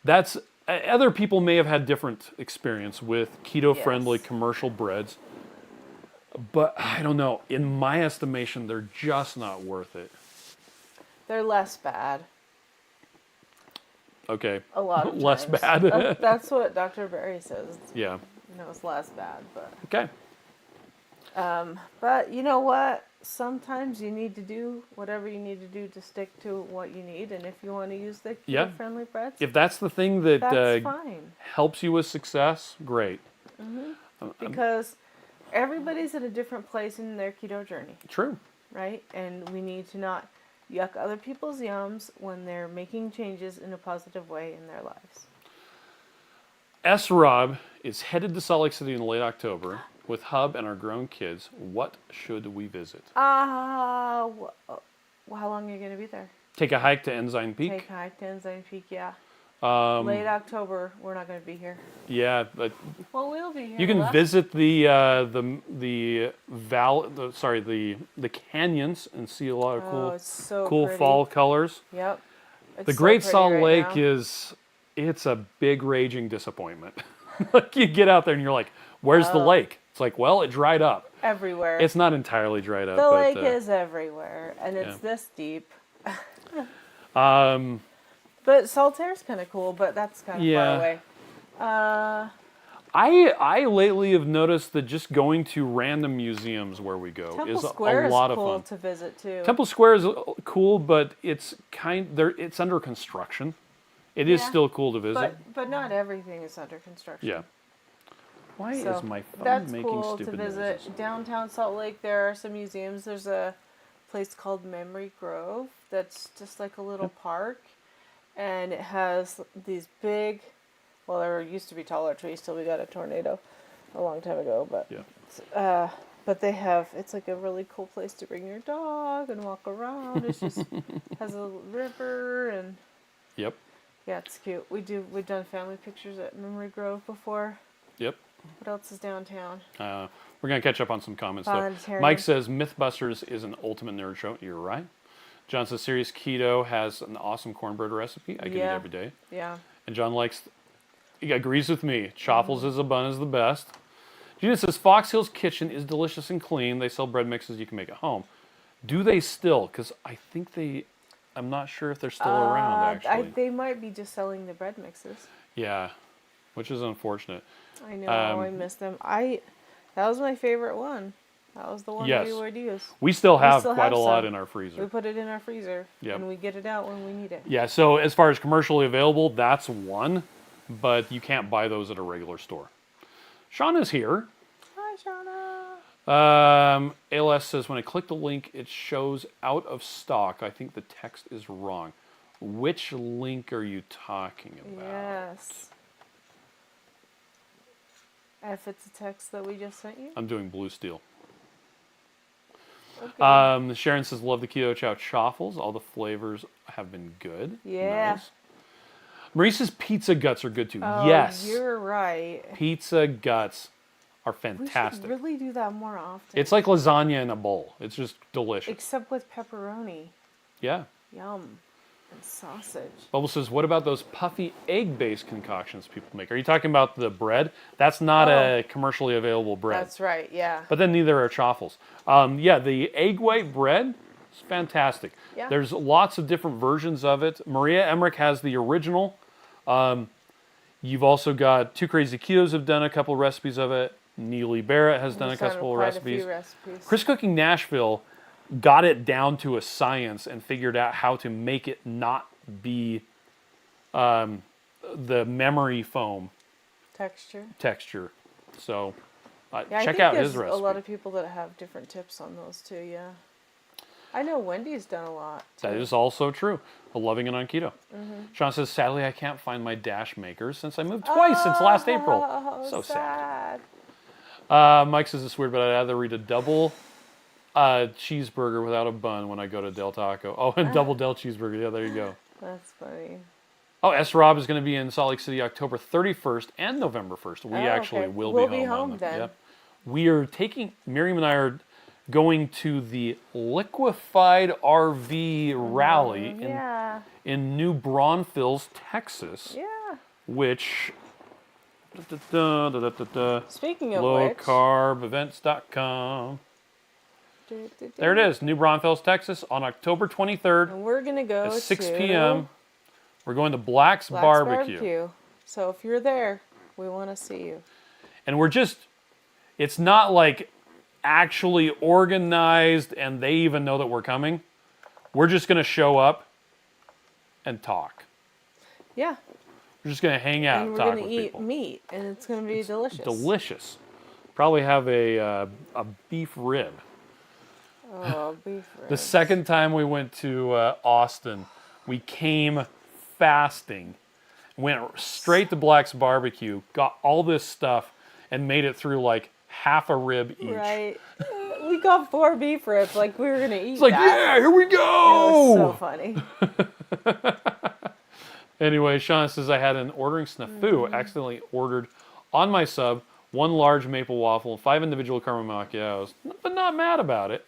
[SPEAKER 1] that's other people may have had different experience with keto-friendly
[SPEAKER 2] Yes.
[SPEAKER 1] commercial breads, but I don't know. In my estimation, they're just not worth it.
[SPEAKER 2] They're less bad.
[SPEAKER 1] Okay,
[SPEAKER 2] A lot of
[SPEAKER 1] less
[SPEAKER 2] times.
[SPEAKER 1] bad.
[SPEAKER 2] That's what Dr. Bairs says.
[SPEAKER 1] Yeah.
[SPEAKER 2] You know, it's less bad, but
[SPEAKER 1] Okay.
[SPEAKER 2] but you know what? Sometimes you need to do whatever you need to do to stick to what you need, and if you want to use the
[SPEAKER 1] Yeah.
[SPEAKER 2] keto-friendly breads,
[SPEAKER 1] If that's the thing that
[SPEAKER 2] that's fine.
[SPEAKER 1] helps you with success, great.
[SPEAKER 2] Because everybody's at a different place in their keto journey,
[SPEAKER 1] True.
[SPEAKER 2] right? And we need to not yuck other people's yums when they're making changes in a positive way in their lives.
[SPEAKER 1] S. Rob is headed to Salt Lake City in late October with Hub and our grown kids. What should we visit?
[SPEAKER 2] How long are you going to be there?
[SPEAKER 1] Take a hike to Ensign Peak.
[SPEAKER 2] Take a hike to Ensign Peak, yeah.
[SPEAKER 1] Um,
[SPEAKER 2] Late October, we're not going to be here.
[SPEAKER 1] Yeah, but
[SPEAKER 2] Well, we'll be here.
[SPEAKER 1] you can
[SPEAKER 2] Left-
[SPEAKER 1] visit the canyons and see a lot of
[SPEAKER 2] Oh, it's so
[SPEAKER 1] cool
[SPEAKER 2] pretty.
[SPEAKER 1] fall colors.
[SPEAKER 2] Yep. It's
[SPEAKER 1] The
[SPEAKER 2] so
[SPEAKER 1] Great
[SPEAKER 2] pretty
[SPEAKER 1] Salt
[SPEAKER 2] right
[SPEAKER 1] Lake
[SPEAKER 2] now.
[SPEAKER 1] it's a big raging disappointment. Like, you get out there and you're like, where's the lake? It's like, well, it dried up.
[SPEAKER 2] Everywhere.
[SPEAKER 1] It's not entirely dried up.
[SPEAKER 2] the
[SPEAKER 1] but,
[SPEAKER 2] lake is everywhere, and it's this deep. But Saltaire's kind of cool, but that's kind of
[SPEAKER 1] Yeah.
[SPEAKER 2] far away.
[SPEAKER 1] I lately have noticed that just going to random museums where we go
[SPEAKER 2] Temple
[SPEAKER 1] is
[SPEAKER 2] Square
[SPEAKER 1] a lot
[SPEAKER 2] is cool
[SPEAKER 1] of fun.
[SPEAKER 2] to visit too.
[SPEAKER 1] Temple Square is cool, but it's it's under construction. It is
[SPEAKER 2] Yeah,
[SPEAKER 1] still cool to visit.
[SPEAKER 2] but not everything is under construction.
[SPEAKER 1] Yeah. Why
[SPEAKER 2] So
[SPEAKER 1] is my phone
[SPEAKER 2] that's
[SPEAKER 1] making
[SPEAKER 2] cool to
[SPEAKER 1] stupid
[SPEAKER 2] visit.
[SPEAKER 1] noises?
[SPEAKER 2] Downtown Salt Lake, there are some museums. There's a place called Memory Grove that's just like a little park, and it has these big. Well, there used to be taller trees till we got a tornado a long time ago, but
[SPEAKER 1] Yeah.
[SPEAKER 2] but they have, it's like a really cool place to bring your dog and walk around. It's just has a river and
[SPEAKER 1] Yep.
[SPEAKER 2] yeah, it's cute. We've done family pictures at Memory Grove before.
[SPEAKER 1] Yep.
[SPEAKER 2] What else is downtown?
[SPEAKER 1] We're going to catch up on some comments, though.
[SPEAKER 2] Voluntarian.
[SPEAKER 1] Mike says, Mythbusters is an ultimate nerd show. You're right. John says, Serious Keto has an awesome cornbread recipe. I can eat every day.
[SPEAKER 2] Yeah.
[SPEAKER 1] And John he agrees with me. Chaffles as a bun is the best. Gina says, Fox Hill's Kitchen is delicious and clean. They sell bread mixes you can make at home. Do they still? Because I think I'm not sure if they're still around, actually.
[SPEAKER 2] They might be just selling the bread mixes.
[SPEAKER 1] Yeah, which is unfortunate.
[SPEAKER 2] I know, I miss them. That was my favorite one. That was the one
[SPEAKER 1] Yes.
[SPEAKER 2] we would use.
[SPEAKER 1] We still have
[SPEAKER 2] still
[SPEAKER 1] quite
[SPEAKER 2] have
[SPEAKER 1] a lot
[SPEAKER 2] some.
[SPEAKER 1] in our freezer.
[SPEAKER 2] We put it in our freezer,
[SPEAKER 1] Yep.
[SPEAKER 2] and we get it out when we need it.
[SPEAKER 1] Yeah, so as far as commercially available, that's one, but you can't buy those at a regular store. Shauna's here.
[SPEAKER 2] Hi, Shauna.
[SPEAKER 1] ALS says, when I click the link, it shows out of stock. I think the text is wrong. Which link are you talking about?
[SPEAKER 2] Yes. If it's a text that we just sent you.
[SPEAKER 1] I'm doing Blue Steel.
[SPEAKER 2] Okay.
[SPEAKER 1] Sharon says, love the Keto Chow chaffles. All the flavors have been good.
[SPEAKER 2] Yeah.
[SPEAKER 1] Nice. Marie says pizza guts are good too.
[SPEAKER 2] Oh,
[SPEAKER 1] Yes.
[SPEAKER 2] You're right.
[SPEAKER 1] Pizza guts are
[SPEAKER 2] We
[SPEAKER 1] fantastic.
[SPEAKER 2] should really do that more often.
[SPEAKER 1] It's like lasagna in a bowl. It's just delicious.
[SPEAKER 2] Except with pepperoni.
[SPEAKER 1] Yeah.
[SPEAKER 2] Yum. And sausage.
[SPEAKER 1] Bubble says, what about those puffy egg-based concoctions people make? Are you talking about the bread? That's not a commercially available bread.
[SPEAKER 2] That's right, yeah.
[SPEAKER 1] But then neither are chaffles. Yeah, the egg white bread is fantastic.
[SPEAKER 2] Yeah.
[SPEAKER 1] There's lots of different versions of it. Maria Emmerich has the original. You've also got Two Crazy Ketos have done a couple recipes of it. Neely Barrett has done a couple
[SPEAKER 2] quite
[SPEAKER 1] recipes.
[SPEAKER 2] A few recipes.
[SPEAKER 1] Chris Cooking Nashville got it down to a science and figured out how to make it not be the memory foam
[SPEAKER 2] Texture.
[SPEAKER 1] So
[SPEAKER 2] Yeah,
[SPEAKER 1] check out his
[SPEAKER 2] there's
[SPEAKER 1] recipe.
[SPEAKER 2] a lot of people that have different tips on those too, yeah. I know Wendy's done a lot.
[SPEAKER 1] That is also true. Loving it on keto. Sean says, sadly, I can't find my dash makers since I moved twice since last April. So sad. Mike says it's weird, but I'd rather eat a double cheeseburger without a bun when I go to Del Taco. Oh, and double Del cheeseburger. Yeah, there you go.
[SPEAKER 2] That's funny.
[SPEAKER 1] Oh, S. Rob is going to be in Salt Lake City October 31st and November 1st. We actually
[SPEAKER 2] okay.
[SPEAKER 1] will
[SPEAKER 2] We'll
[SPEAKER 1] be
[SPEAKER 2] be
[SPEAKER 1] home.
[SPEAKER 2] home
[SPEAKER 1] on
[SPEAKER 2] then.
[SPEAKER 1] Yep. We are Miriam and I are going to the Liquefied RV rally in New Braunfels, Texas,
[SPEAKER 2] Yeah.
[SPEAKER 1] which...
[SPEAKER 2] Speaking of which.
[SPEAKER 1] lowcarbevents.com. There it is, New Braunfels, Texas, on October 23rd
[SPEAKER 2] And we're going to go
[SPEAKER 1] at 6
[SPEAKER 2] to
[SPEAKER 1] p.m. We're going to Black's Barbecue.
[SPEAKER 2] So if you're there, we want to see you.
[SPEAKER 1] And it's not like actually organized and they even know that we're coming. We're just going to show up and talk.
[SPEAKER 2] Yeah.
[SPEAKER 1] We're just going to hang out
[SPEAKER 2] And
[SPEAKER 1] and
[SPEAKER 2] we're
[SPEAKER 1] talk
[SPEAKER 2] going
[SPEAKER 1] with
[SPEAKER 2] to eat
[SPEAKER 1] people.
[SPEAKER 2] meat, and it's going to be delicious.
[SPEAKER 1] Delicious. Probably have a beef rib.
[SPEAKER 2] Oh, beef ribs.
[SPEAKER 1] The second time we went to Austin, we came fasting, went straight to Black's Barbecue, got all this stuff, and made it through like half a rib each.
[SPEAKER 2] Right. We got 4 beef ribs, like we were going to eat
[SPEAKER 1] It's like, yeah, here we
[SPEAKER 2] It
[SPEAKER 1] go!
[SPEAKER 2] was so funny.
[SPEAKER 1] Anyway, Sean says, I had an ordering snafu, accidentally ordered on my sub 1 large maple waffle and 5 individual caramel macchiatos, but not mad about it.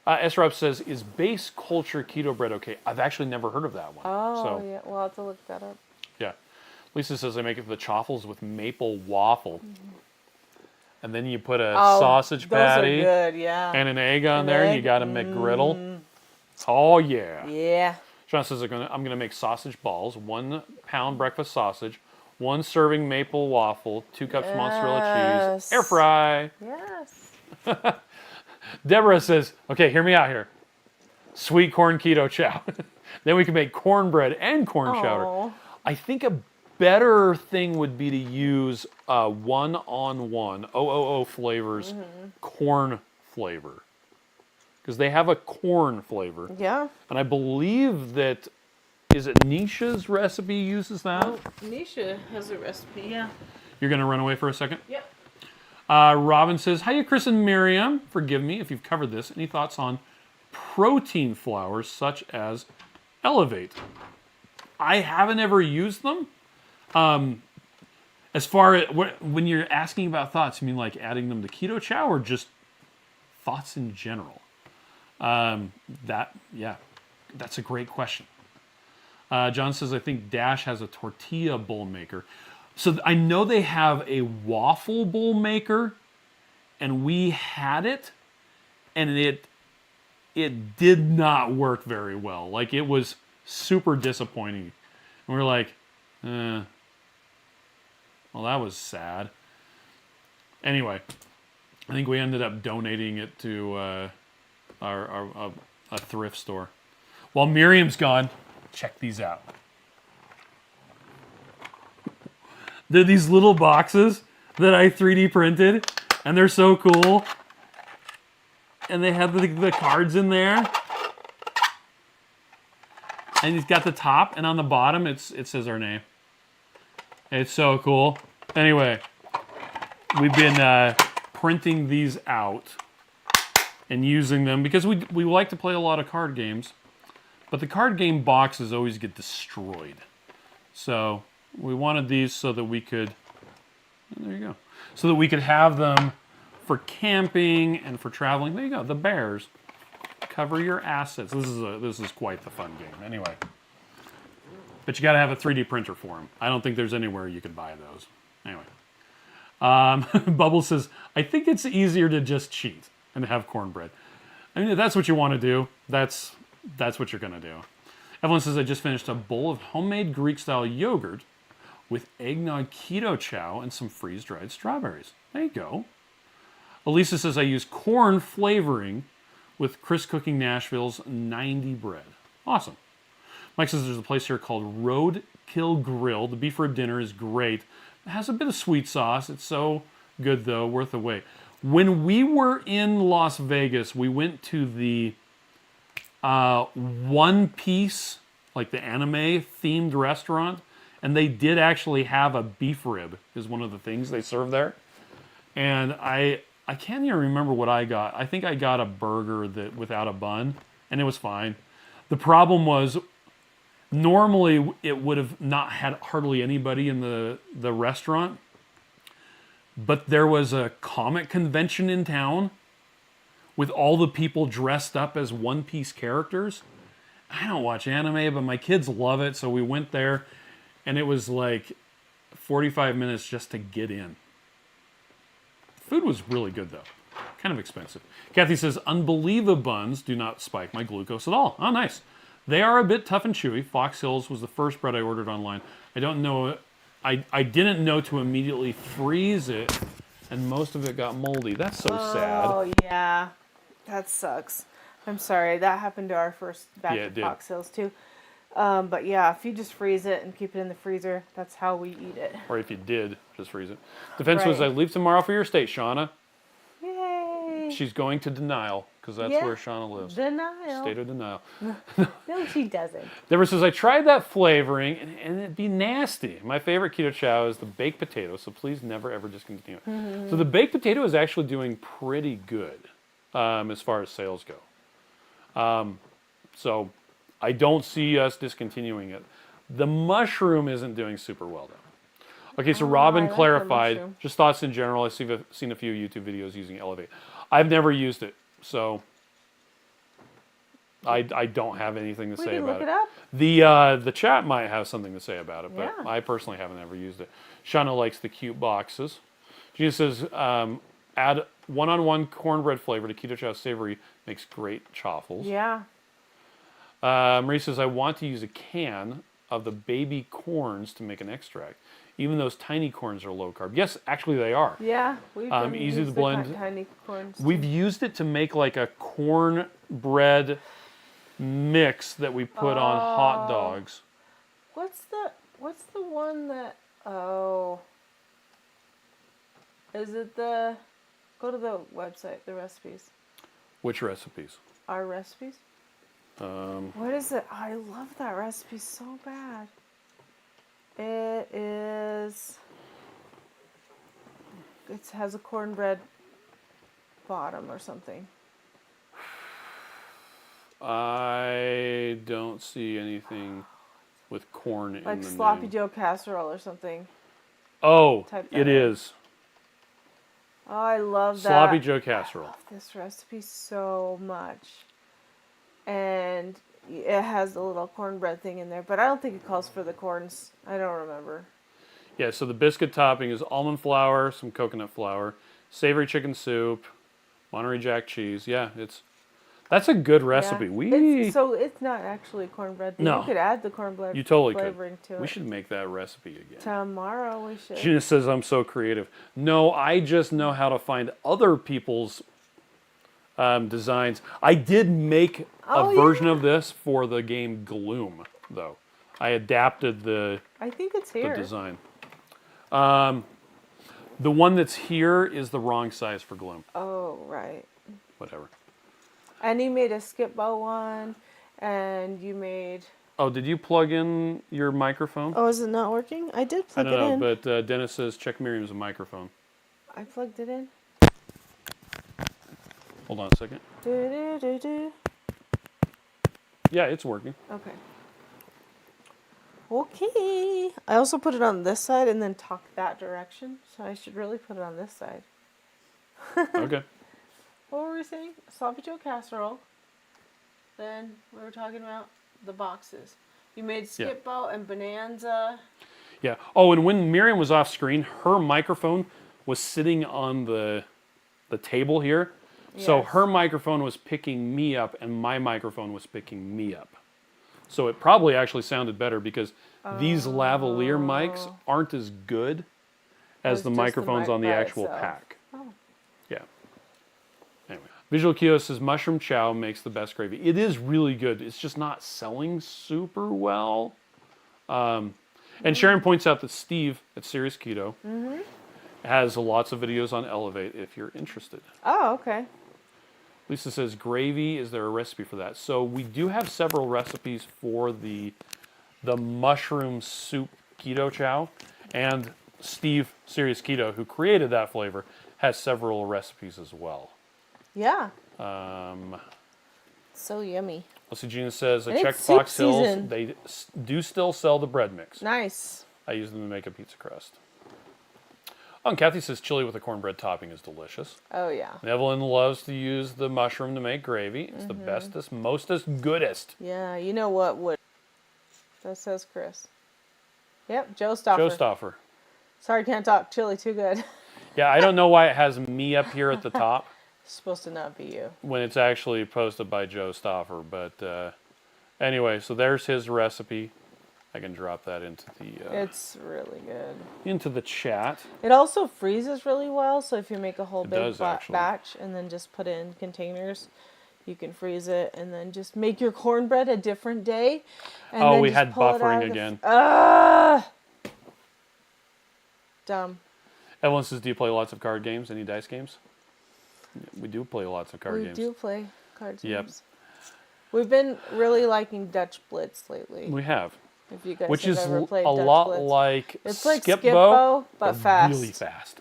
[SPEAKER 1] S-Rob says, is base culture keto bread okay? I've actually never heard of that one.
[SPEAKER 2] Oh, yeah. We'll have to look that up.
[SPEAKER 1] Yeah. Lisa says, I make it for the chaffles with maple waffle. And then you put a sausage patty
[SPEAKER 2] Those are good, yeah.
[SPEAKER 1] and an egg on there, and you got a McGriddle. Oh, yeah.
[SPEAKER 2] Yeah.
[SPEAKER 1] Sean says, I'm going to make sausage balls, 1 pound breakfast sausage, 1 serving maple waffle, 2 cups mozzarella cheese, air fry.
[SPEAKER 2] Yes.
[SPEAKER 1] Deborah says, okay, hear me out here. Sweet corn keto chow. Then we can make cornbread and corn chowder.
[SPEAKER 2] Aw.
[SPEAKER 1] I think a better thing would be to use 1-on-1 OOO flavors corn flavor. Because they have a corn flavor.
[SPEAKER 2] Yeah.
[SPEAKER 1] And I believe that, is it Nisha's recipe uses that?
[SPEAKER 2] Oh, Nisha has a recipe, yeah.
[SPEAKER 1] You're going to run away for a second?
[SPEAKER 2] Yep.
[SPEAKER 1] Robin says, hiya, Chris and Miriam. Forgive me if you've covered this. Any thoughts on protein flours such as Elevate? I haven't ever used them. As far as when you're asking about thoughts, you mean like adding them to Keto Chow or just thoughts in general? That's a great question. John says, I think Dash has a tortilla bowl maker. So I know they have a waffle bowl maker, and we had it, and it did not work very well. Like, it was super disappointing. And we were like, well, that was sad. Anyway, I think we ended up donating it to a thrift store. While Miriam's gone, check these out. They're these little boxes that I 3D printed, and they're so cool. And they have the cards in there. And he's got the top, and on the bottom it says our name. It's so cool. Anyway, we've been printing these out and using them because we like to play a lot of card games, but the card game boxes always get destroyed. So we wanted these so that we could, there you go, so that we could have them for camping and for traveling. There you go, the Bairs. Cover your assets. This is quite the fun game. Anyway, but you got to have a 3D printer for them. I don't think there's anywhere you could buy those. Anyway, Bubble says, I think it's easier to just cheat and have cornbread. I mean, if that's what you want to do, that's what you're gonna do. Evelyn says, I just finished a bowl of homemade Greek-style yogurt with eggnog keto chow and some freeze-dried strawberries. There you go. Elisa says, I use corn flavoring with Chris Cooking Nashville's 90 bread. Awesome. Mike says there's a place here called Roadkill Grill. The beef rib dinner is great. It has a bit of sweet sauce. It's so good, though, worth the wait. When we were in Las Vegas, we went to the One Piece, like the anime-themed restaurant, and they did actually have a beef rib, is one of the things they serve there. And I can't even remember what I got. I think I got a burger that without a bun, and it was fine. The problem was, normally it would have not had hardly anybody in the restaurant, but there was a comic convention in town with all the people dressed up as One Piece characters. I don't watch anime, but my kids love it, so we went there, and it was like 45 minutes just to get in. Food was really good, though. Kind of expensive. Kathy says, Unbelievable buns do not spike my glucose at all. Oh, nice. They are a bit tough and chewy. Fox Hills was the first bread I ordered online. I don't know. I didn't know to immediately freeze it, and most of it got moldy. That's so sad.
[SPEAKER 2] Oh, yeah. That sucks. I'm sorry. That happened to our first batch of Fox Hills, too. But yeah, if you just freeze it and keep it in the freezer, that's how we eat it.
[SPEAKER 1] Or if you did, just freeze it. Defense was, I leave tomorrow for your state, Shauna.
[SPEAKER 2] Yay.
[SPEAKER 1] She's going to Denial, because that's where Shauna lives.
[SPEAKER 2] Denial.
[SPEAKER 1] State of Denial.
[SPEAKER 2] No, she doesn't.
[SPEAKER 1] Deborah says, I tried that flavoring, and it'd be nasty. My favorite keto chow is the baked potato, so please never, ever discontinue it. Mm-hmm. So the baked potato is actually doing pretty good as far as sales go. So I don't see us discontinuing it. The mushroom isn't doing super well, though. Okay, so Robin clarified, just thoughts in general. I've seen a few YouTube videos using Elevate. I've never used it, so I don't have anything to say about it. The chat might have something to say about it, but I personally haven't ever used it. Shauna likes the cute boxes. She says, add one-on-one cornbread flavor to Keto Chow Savory makes great chaffles.
[SPEAKER 2] Yeah.
[SPEAKER 1] Marie says, I want to use a can of the baby corns to make an extract. Even those tiny corns are low carb. Yes, actually they are.
[SPEAKER 2] Yeah, we've
[SPEAKER 1] easy to blend.
[SPEAKER 2] Tiny corns.
[SPEAKER 1] We've used it to make like a cornbread mix that we put on hot dogs.
[SPEAKER 2] What's the one that? Is it the? Go to the website. The recipes.
[SPEAKER 1] Which recipes?
[SPEAKER 2] Our recipes. What is it? I love that recipe so bad. It is. It has a cornbread bottom or something.
[SPEAKER 1] I don't see anything with corn in the
[SPEAKER 2] Like sloppy
[SPEAKER 1] name.
[SPEAKER 2] Joe casserole or something.
[SPEAKER 1] Oh,
[SPEAKER 2] Type that
[SPEAKER 1] it
[SPEAKER 2] in.
[SPEAKER 1] is.
[SPEAKER 2] Oh, I love that.
[SPEAKER 1] Sloppy Joe casserole.
[SPEAKER 2] I love this recipe so much. And it has the little cornbread thing in there, but I don't think it calls for the corns. I don't remember.
[SPEAKER 1] Yeah, so the biscuit topping is almond flour, some coconut flour, savory chicken soup, Monterey Jack cheese. Yeah, that's a good recipe.
[SPEAKER 2] Yeah. So it's not actually cornbread.
[SPEAKER 1] No.
[SPEAKER 2] You could add the cornbread
[SPEAKER 1] You totally
[SPEAKER 2] flavoring
[SPEAKER 1] could.
[SPEAKER 2] to
[SPEAKER 1] We
[SPEAKER 2] it.
[SPEAKER 1] should make that recipe again.
[SPEAKER 2] Tomorrow we should.
[SPEAKER 1] Gina says I'm so creative. No, I just know how to find other people's designs. I did make a version of this for the game Gloom, though. I adapted the
[SPEAKER 2] I think it's here.
[SPEAKER 1] design. The one that's here is the wrong size for Gloom.
[SPEAKER 2] Oh, right.
[SPEAKER 1] Whatever.
[SPEAKER 2] And you made a skip bow one, and you made...
[SPEAKER 1] Oh, did you plug in your microphone?
[SPEAKER 2] Oh, is it not working? I did
[SPEAKER 1] I
[SPEAKER 2] plug
[SPEAKER 1] don't
[SPEAKER 2] it in.
[SPEAKER 1] know, but Dennis says check Miriam's microphone.
[SPEAKER 2] I plugged it in.
[SPEAKER 1] Hold on a second.
[SPEAKER 2] Do.
[SPEAKER 1] Yeah, it's working.
[SPEAKER 2] Okay. Okay. I also put it on this side and then talk that direction, so I should really put it on this side.
[SPEAKER 1] Okay.
[SPEAKER 2] What were we saying? Sloppy Joe casserole. Then we were talking about the boxes. You made skip bow and bonanza.
[SPEAKER 1] Yeah. Oh, and when Miriam was off screen, her microphone was sitting on the table here. So
[SPEAKER 2] Yes.
[SPEAKER 1] her microphone was picking me up and my microphone was picking me up. So it probably actually sounded better because these lavalier mics aren't as good as
[SPEAKER 2] As
[SPEAKER 1] the
[SPEAKER 2] just the
[SPEAKER 1] microphones
[SPEAKER 2] mic
[SPEAKER 1] on the
[SPEAKER 2] by
[SPEAKER 1] actual
[SPEAKER 2] itself.
[SPEAKER 1] pack.
[SPEAKER 2] Oh.
[SPEAKER 1] Yeah. Anyway. Visual Keo says mushroom chow makes the best gravy. It is really good. It's just not selling super well. And Sharon points out that Steve at Serious Keto has lots of videos on Elevate if you're interested.
[SPEAKER 2] Oh, okay.
[SPEAKER 1] Lisa says gravy. Is there a recipe for that? So we do have several recipes for the mushroom soup keto chow, and Steve Serious Keto, who created that flavor, has several recipes as well.
[SPEAKER 2] Yeah. So yummy.
[SPEAKER 1] Let's see. Gina says I
[SPEAKER 2] And
[SPEAKER 1] checked
[SPEAKER 2] it's soup
[SPEAKER 1] Fox Hills.
[SPEAKER 2] season.
[SPEAKER 1] They do still sell the bread mix.
[SPEAKER 2] Nice.
[SPEAKER 1] I use them to make a pizza crust. Oh, and Kathy says chili with a cornbread topping is delicious.
[SPEAKER 2] Oh, yeah.
[SPEAKER 1] And Evelyn loves to use the mushroom to make gravy. It's the bestest, mostest, goodest.
[SPEAKER 2] Yeah, you know what would... That says Chris. Yep, Joe Stoffer.
[SPEAKER 1] Joe Stoffer.
[SPEAKER 2] Sorry, can't talk. Chili too good.
[SPEAKER 1] Yeah, I don't know why it has me up here at the top
[SPEAKER 2] It's supposed to not be you.
[SPEAKER 1] when it's actually posted by Joe Stoffer. But anyway, so there's his recipe. I can drop that into
[SPEAKER 2] It's really good.
[SPEAKER 1] the chat.
[SPEAKER 2] It also freezes really well, so if you make a whole big
[SPEAKER 1] does, actually.
[SPEAKER 2] batch and then just put it in containers, you can freeze it and then just make your cornbread a different day. And
[SPEAKER 1] Oh,
[SPEAKER 2] then
[SPEAKER 1] we
[SPEAKER 2] just
[SPEAKER 1] had
[SPEAKER 2] pull it out
[SPEAKER 1] buffering
[SPEAKER 2] of the
[SPEAKER 1] again.
[SPEAKER 2] Dumb.
[SPEAKER 1] Evelyn says, do you play lots of card games? Any dice games? We do play lots of card games.
[SPEAKER 2] We do play card
[SPEAKER 1] Yep.
[SPEAKER 2] games. We've been really liking Dutch Blitz lately.
[SPEAKER 1] We have.
[SPEAKER 2] If you guys
[SPEAKER 1] Which
[SPEAKER 2] have
[SPEAKER 1] is
[SPEAKER 2] ever
[SPEAKER 1] a
[SPEAKER 2] played Dutch
[SPEAKER 1] lot
[SPEAKER 2] Blitz.
[SPEAKER 1] like
[SPEAKER 2] It's like
[SPEAKER 1] Skip-Bo,
[SPEAKER 2] but fast.
[SPEAKER 1] really fast.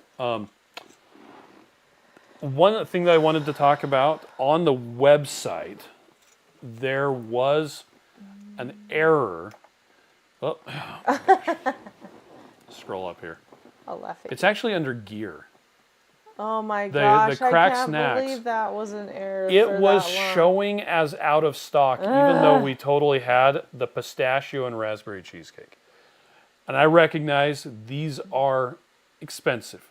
[SPEAKER 1] One thing that I wanted to talk about, on the website, there was an error. Oh, scroll up here.
[SPEAKER 2] I'll laugh at
[SPEAKER 1] It's actually under gear.
[SPEAKER 2] Oh my
[SPEAKER 1] The
[SPEAKER 2] gosh, I
[SPEAKER 1] cracked
[SPEAKER 2] can't
[SPEAKER 1] snacks.
[SPEAKER 2] believe that was an error.
[SPEAKER 1] It
[SPEAKER 2] for
[SPEAKER 1] was
[SPEAKER 2] that long.
[SPEAKER 1] showing as out of stock, even though we totally had the pistachio and raspberry cheesecake. And I recognize these are expensive.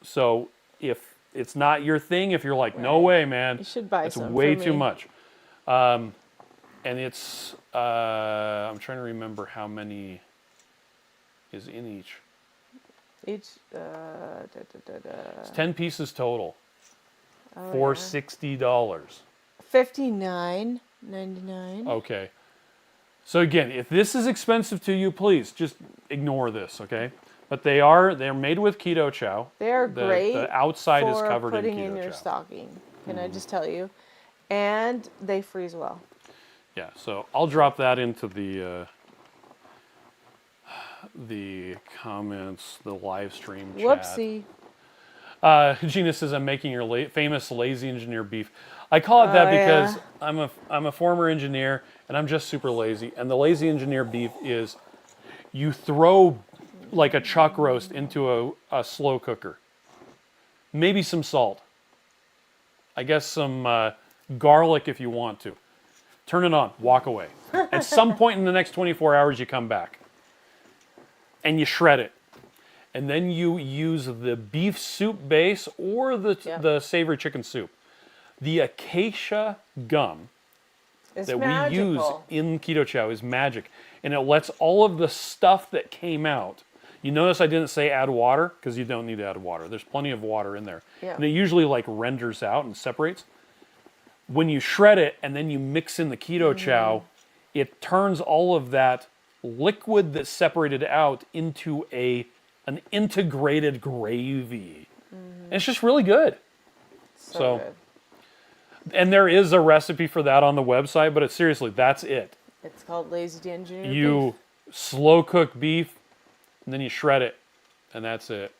[SPEAKER 1] So if it's not your thing, if you're like, no way, man,
[SPEAKER 2] You should buy
[SPEAKER 1] it's
[SPEAKER 2] some
[SPEAKER 1] way
[SPEAKER 2] for
[SPEAKER 1] too
[SPEAKER 2] me.
[SPEAKER 1] much. And it's, I'm trying to remember how many is in each.
[SPEAKER 2] Each,
[SPEAKER 1] It's 10 pieces total
[SPEAKER 2] Oh,
[SPEAKER 1] for
[SPEAKER 2] yeah.
[SPEAKER 1] $60.
[SPEAKER 2] $59.99.
[SPEAKER 1] Okay. So again, if this is expensive to you, please just ignore this, okay? But they're made with Keto Chow.
[SPEAKER 2] They are
[SPEAKER 1] The-
[SPEAKER 2] great.
[SPEAKER 1] the outside is
[SPEAKER 2] for
[SPEAKER 1] covered in
[SPEAKER 2] putting
[SPEAKER 1] Keto
[SPEAKER 2] in your
[SPEAKER 1] Chow.
[SPEAKER 2] stocking. Can I just tell you? And they freeze well.
[SPEAKER 1] Yeah, so I'll drop that into the comments, the live stream chat.
[SPEAKER 2] Whoopsie.
[SPEAKER 1] Gina says, I'm making your famous lazy engineer beef. I call it that
[SPEAKER 2] Oh,
[SPEAKER 1] because
[SPEAKER 2] yeah.
[SPEAKER 1] I'm a former engineer and I'm just super lazy. And the lazy engineer beef is you throw like a chuck roast into a slow cooker. Maybe some salt. I guess some garlic if you want to. Turn it on, walk away. At some point in the next 24 hours, you come back and you shred it. And then you use the beef soup base or the savory chicken soup. The acacia gum that we use in Keto Chow is magic. And it lets all of the stuff that came out. You notice I didn't say add water because you don't need to add water. There's plenty of water in there.
[SPEAKER 2] Yeah.
[SPEAKER 1] And it usually like renders out and separates. When you shred it and then you mix in the Keto Chow, it turns all of that liquid that's separated out into an integrated gravy. And it's just really good.
[SPEAKER 2] So good.
[SPEAKER 1] And there is a recipe for that on the website, but seriously, that's it.
[SPEAKER 2] It's called Lazy Dan Jr.
[SPEAKER 1] You slow cook beef, and then you shred it, and that's it.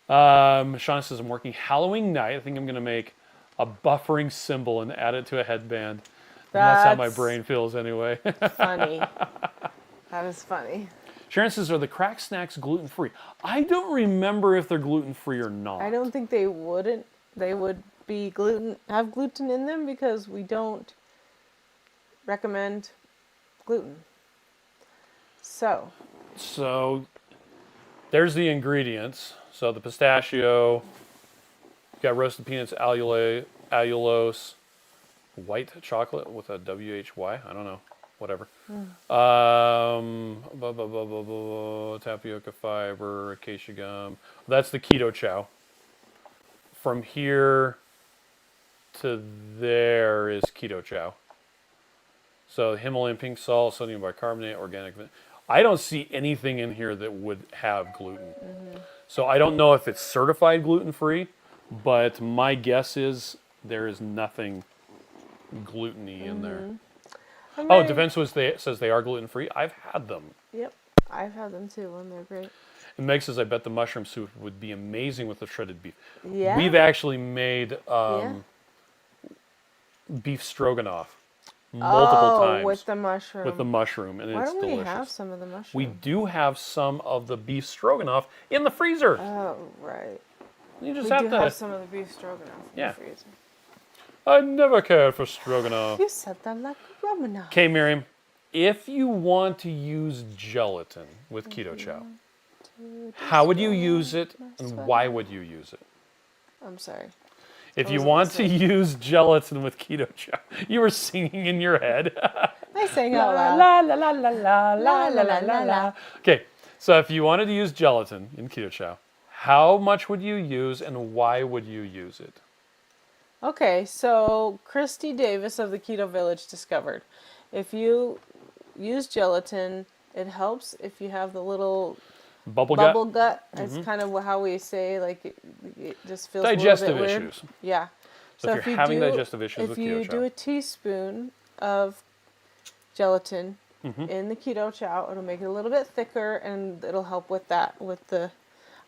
[SPEAKER 1] Shauna says, I'm working Halloween night. I think I'm going to make a buffering symbol and add it to a headband. That's how my brain feels anyway.
[SPEAKER 2] Funny. That is funny.
[SPEAKER 1] Sharon says, are the crack snacks gluten-free? I don't remember if they're gluten-free or not.
[SPEAKER 2] I don't think they wouldn't. They would be have gluten in them because we don't recommend gluten. So
[SPEAKER 1] there's the ingredients. So the pistachio, you got roasted peanuts, allulose, white chocolate with a WHY. I don't know, whatever. Tapioca fiber, acacia gum. That's the Keto Chow. From here to there is Keto Chow. So Himalayan pink salt, sodium bicarbonate, organic. I don't see anything in here that would have gluten. So I don't know if it's certified gluten-free, but my guess is there is nothing gluten-y in there. Oh, Defense says they are gluten-free. I've had them.
[SPEAKER 2] Yep, I've had them too, and they're great.
[SPEAKER 1] And Meg says, I bet the mushroom soup would be amazing with the shredded beef.
[SPEAKER 2] Yeah.
[SPEAKER 1] We've actually made beef stroganoff multiple times.
[SPEAKER 2] With the mushroom.
[SPEAKER 1] With the mushroom, and it's delicious.
[SPEAKER 2] Why don't we have some of the mushroom?
[SPEAKER 1] We do have some of the beef stroganoff in the freezer.
[SPEAKER 2] Oh, right.
[SPEAKER 1] You just
[SPEAKER 2] we
[SPEAKER 1] have
[SPEAKER 2] do
[SPEAKER 1] to
[SPEAKER 2] have some of the beef stroganoff in the freezer.
[SPEAKER 1] I never cared for stroganoff.
[SPEAKER 2] You said that like a Romanov.
[SPEAKER 1] Okay, Miriam, if you want to use gelatin with Keto Chow, how would you use it and why would you use it?
[SPEAKER 2] I'm sorry.
[SPEAKER 1] If you want to use gelatin with Keto Chow, you were singing in your head.
[SPEAKER 2] I sang out loud.
[SPEAKER 1] La la la la la la la la la la. Okay, so if you wanted to use gelatin in Keto Chow, how much would you use and why would you use it?
[SPEAKER 2] Okay, so Christy Davis of the Keto Village discovered if you use gelatin, it helps if you have the little bubble gut. It's kind of how we say, like, it just feels
[SPEAKER 1] digestive
[SPEAKER 2] a little bit
[SPEAKER 1] issues.
[SPEAKER 2] Weird. Yeah.
[SPEAKER 1] So if you're having digestive issues with Keto Chow.
[SPEAKER 2] If you do a teaspoon of gelatin in the Keto Chow, it'll make it a little bit thicker, and it'll help with that.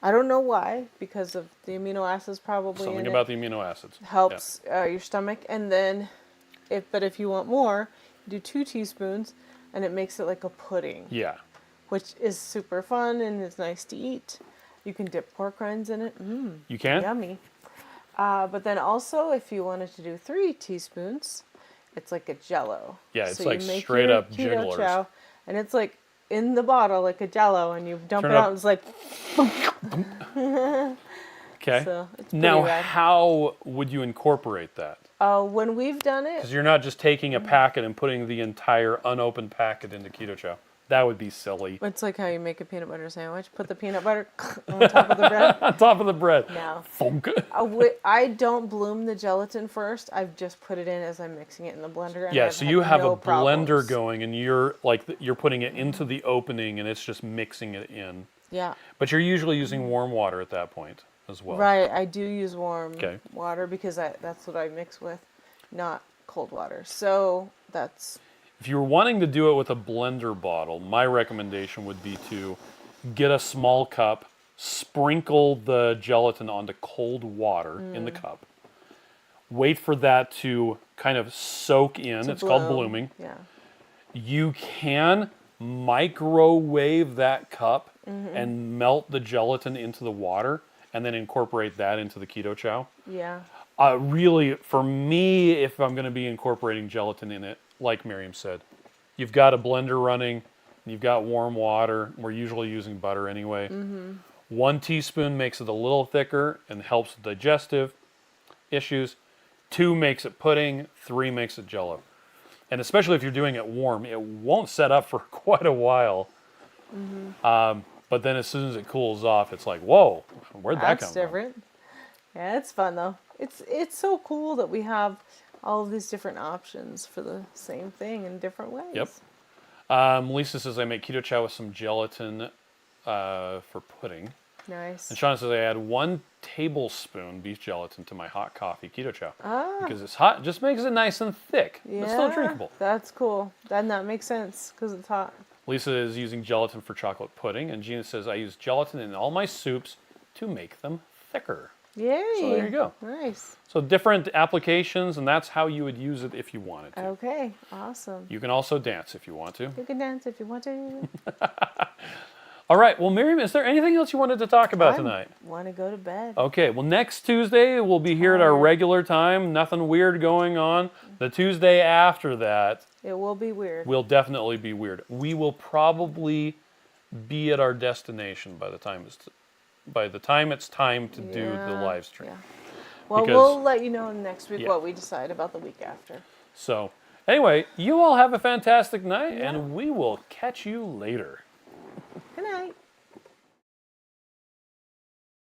[SPEAKER 2] I don't know why, because of the amino acids probably.
[SPEAKER 1] Something about the amino acids
[SPEAKER 2] helps your stomach, and then, if you want more, do 2 teaspoons, and it makes it like a pudding.
[SPEAKER 1] Yeah.
[SPEAKER 2] Which is super fun and it's nice to eat. You can dip pork rinds in it.
[SPEAKER 1] You can?
[SPEAKER 2] Yummy. But then also, if you wanted to do 3 teaspoons, it's like a Jello.
[SPEAKER 1] Yeah, it's like straight up jigglers.
[SPEAKER 2] Chow, and it's like in the bottle like a Jello, and you dump it out, and it's like.
[SPEAKER 1] Okay.
[SPEAKER 2] So it's
[SPEAKER 1] now,
[SPEAKER 2] rad.
[SPEAKER 1] how would you incorporate that?
[SPEAKER 2] When we've done it,
[SPEAKER 1] because you're not just taking a packet and putting the entire unopened packet into Keto Chow. That would be silly.
[SPEAKER 2] It's like how you make a peanut butter sandwich. Put the peanut butter on top of the bread.
[SPEAKER 1] On top of the bread.
[SPEAKER 2] No.
[SPEAKER 1] Funk.
[SPEAKER 2] I don't bloom the gelatin first. I've just put it in as I'm mixing it in the blender. And
[SPEAKER 1] yeah, so you have a blender going, and you're putting it into the opening, and it's just mixing it in.
[SPEAKER 2] Yeah.
[SPEAKER 1] But you're usually using warm water at that point as well.
[SPEAKER 2] Right. I do use warm water because that's what I mix with, not cold water. So that's...
[SPEAKER 1] If you're wanting to do it with a blender bottle, my recommendation would be to get a small cup, sprinkle the gelatin onto cold water in the cup, wait for that to kind of soak in. It's called blooming.
[SPEAKER 2] Yeah.
[SPEAKER 1] You can microwave that cup and melt the gelatin into the water and then incorporate that into the Keto Chow.
[SPEAKER 2] Yeah.
[SPEAKER 1] Really, for me, if I'm going to be incorporating gelatin in it, like Miriam said, you've got a blender running, you've got warm water. We're usually using butter anyway. 1 teaspoon makes it a little thicker and helps with digestive issues. 2 makes it pudding. 3 makes it jello. And especially if you're doing it warm, it won't set up for quite a while. But then as soon as it cools off, it's like, whoa, where'd that come
[SPEAKER 2] That's different. Yeah, it's fun though. It's so cool that we have all of these different options for the same thing in different ways.
[SPEAKER 1] Yep. Lisa says I make Keto Chow with some gelatin for pudding.
[SPEAKER 2] Nice.
[SPEAKER 1] And Shauna says I add 1 tablespoon beef gelatin to my hot coffee Keto Chow. Because it's hot, just makes it nice and thick, but still drinkable.
[SPEAKER 2] That's cool. Then that makes sense because it's hot.
[SPEAKER 1] Lisa is using gelatin for chocolate pudding, and Gina says I use gelatin in all my soups to make them thicker.
[SPEAKER 2] Yay.
[SPEAKER 1] So there you go.
[SPEAKER 2] Nice.
[SPEAKER 1] So different applications, and that's how you would use it if you wanted to.
[SPEAKER 2] Okay, awesome.
[SPEAKER 1] You can also dance if you want to.
[SPEAKER 2] You can dance if you want to.
[SPEAKER 1] All right. Well, Miriam, is there anything else you wanted to talk about tonight?
[SPEAKER 2] I want to go to bed.
[SPEAKER 1] Okay. Well, next Tuesday we'll be here at our regular time. Nothing weird going on. The Tuesday after that,
[SPEAKER 2] It will be weird.
[SPEAKER 1] will definitely be weird. We will probably be at our destination by the time it's time to do the live stream.
[SPEAKER 2] Yeah. Well,
[SPEAKER 1] Because-
[SPEAKER 2] we'll let you know next week
[SPEAKER 1] Yeah.
[SPEAKER 2] what we decide about the week after.
[SPEAKER 1] So, anyway, you all have a fantastic night, and we will catch you later.
[SPEAKER 2] Good night.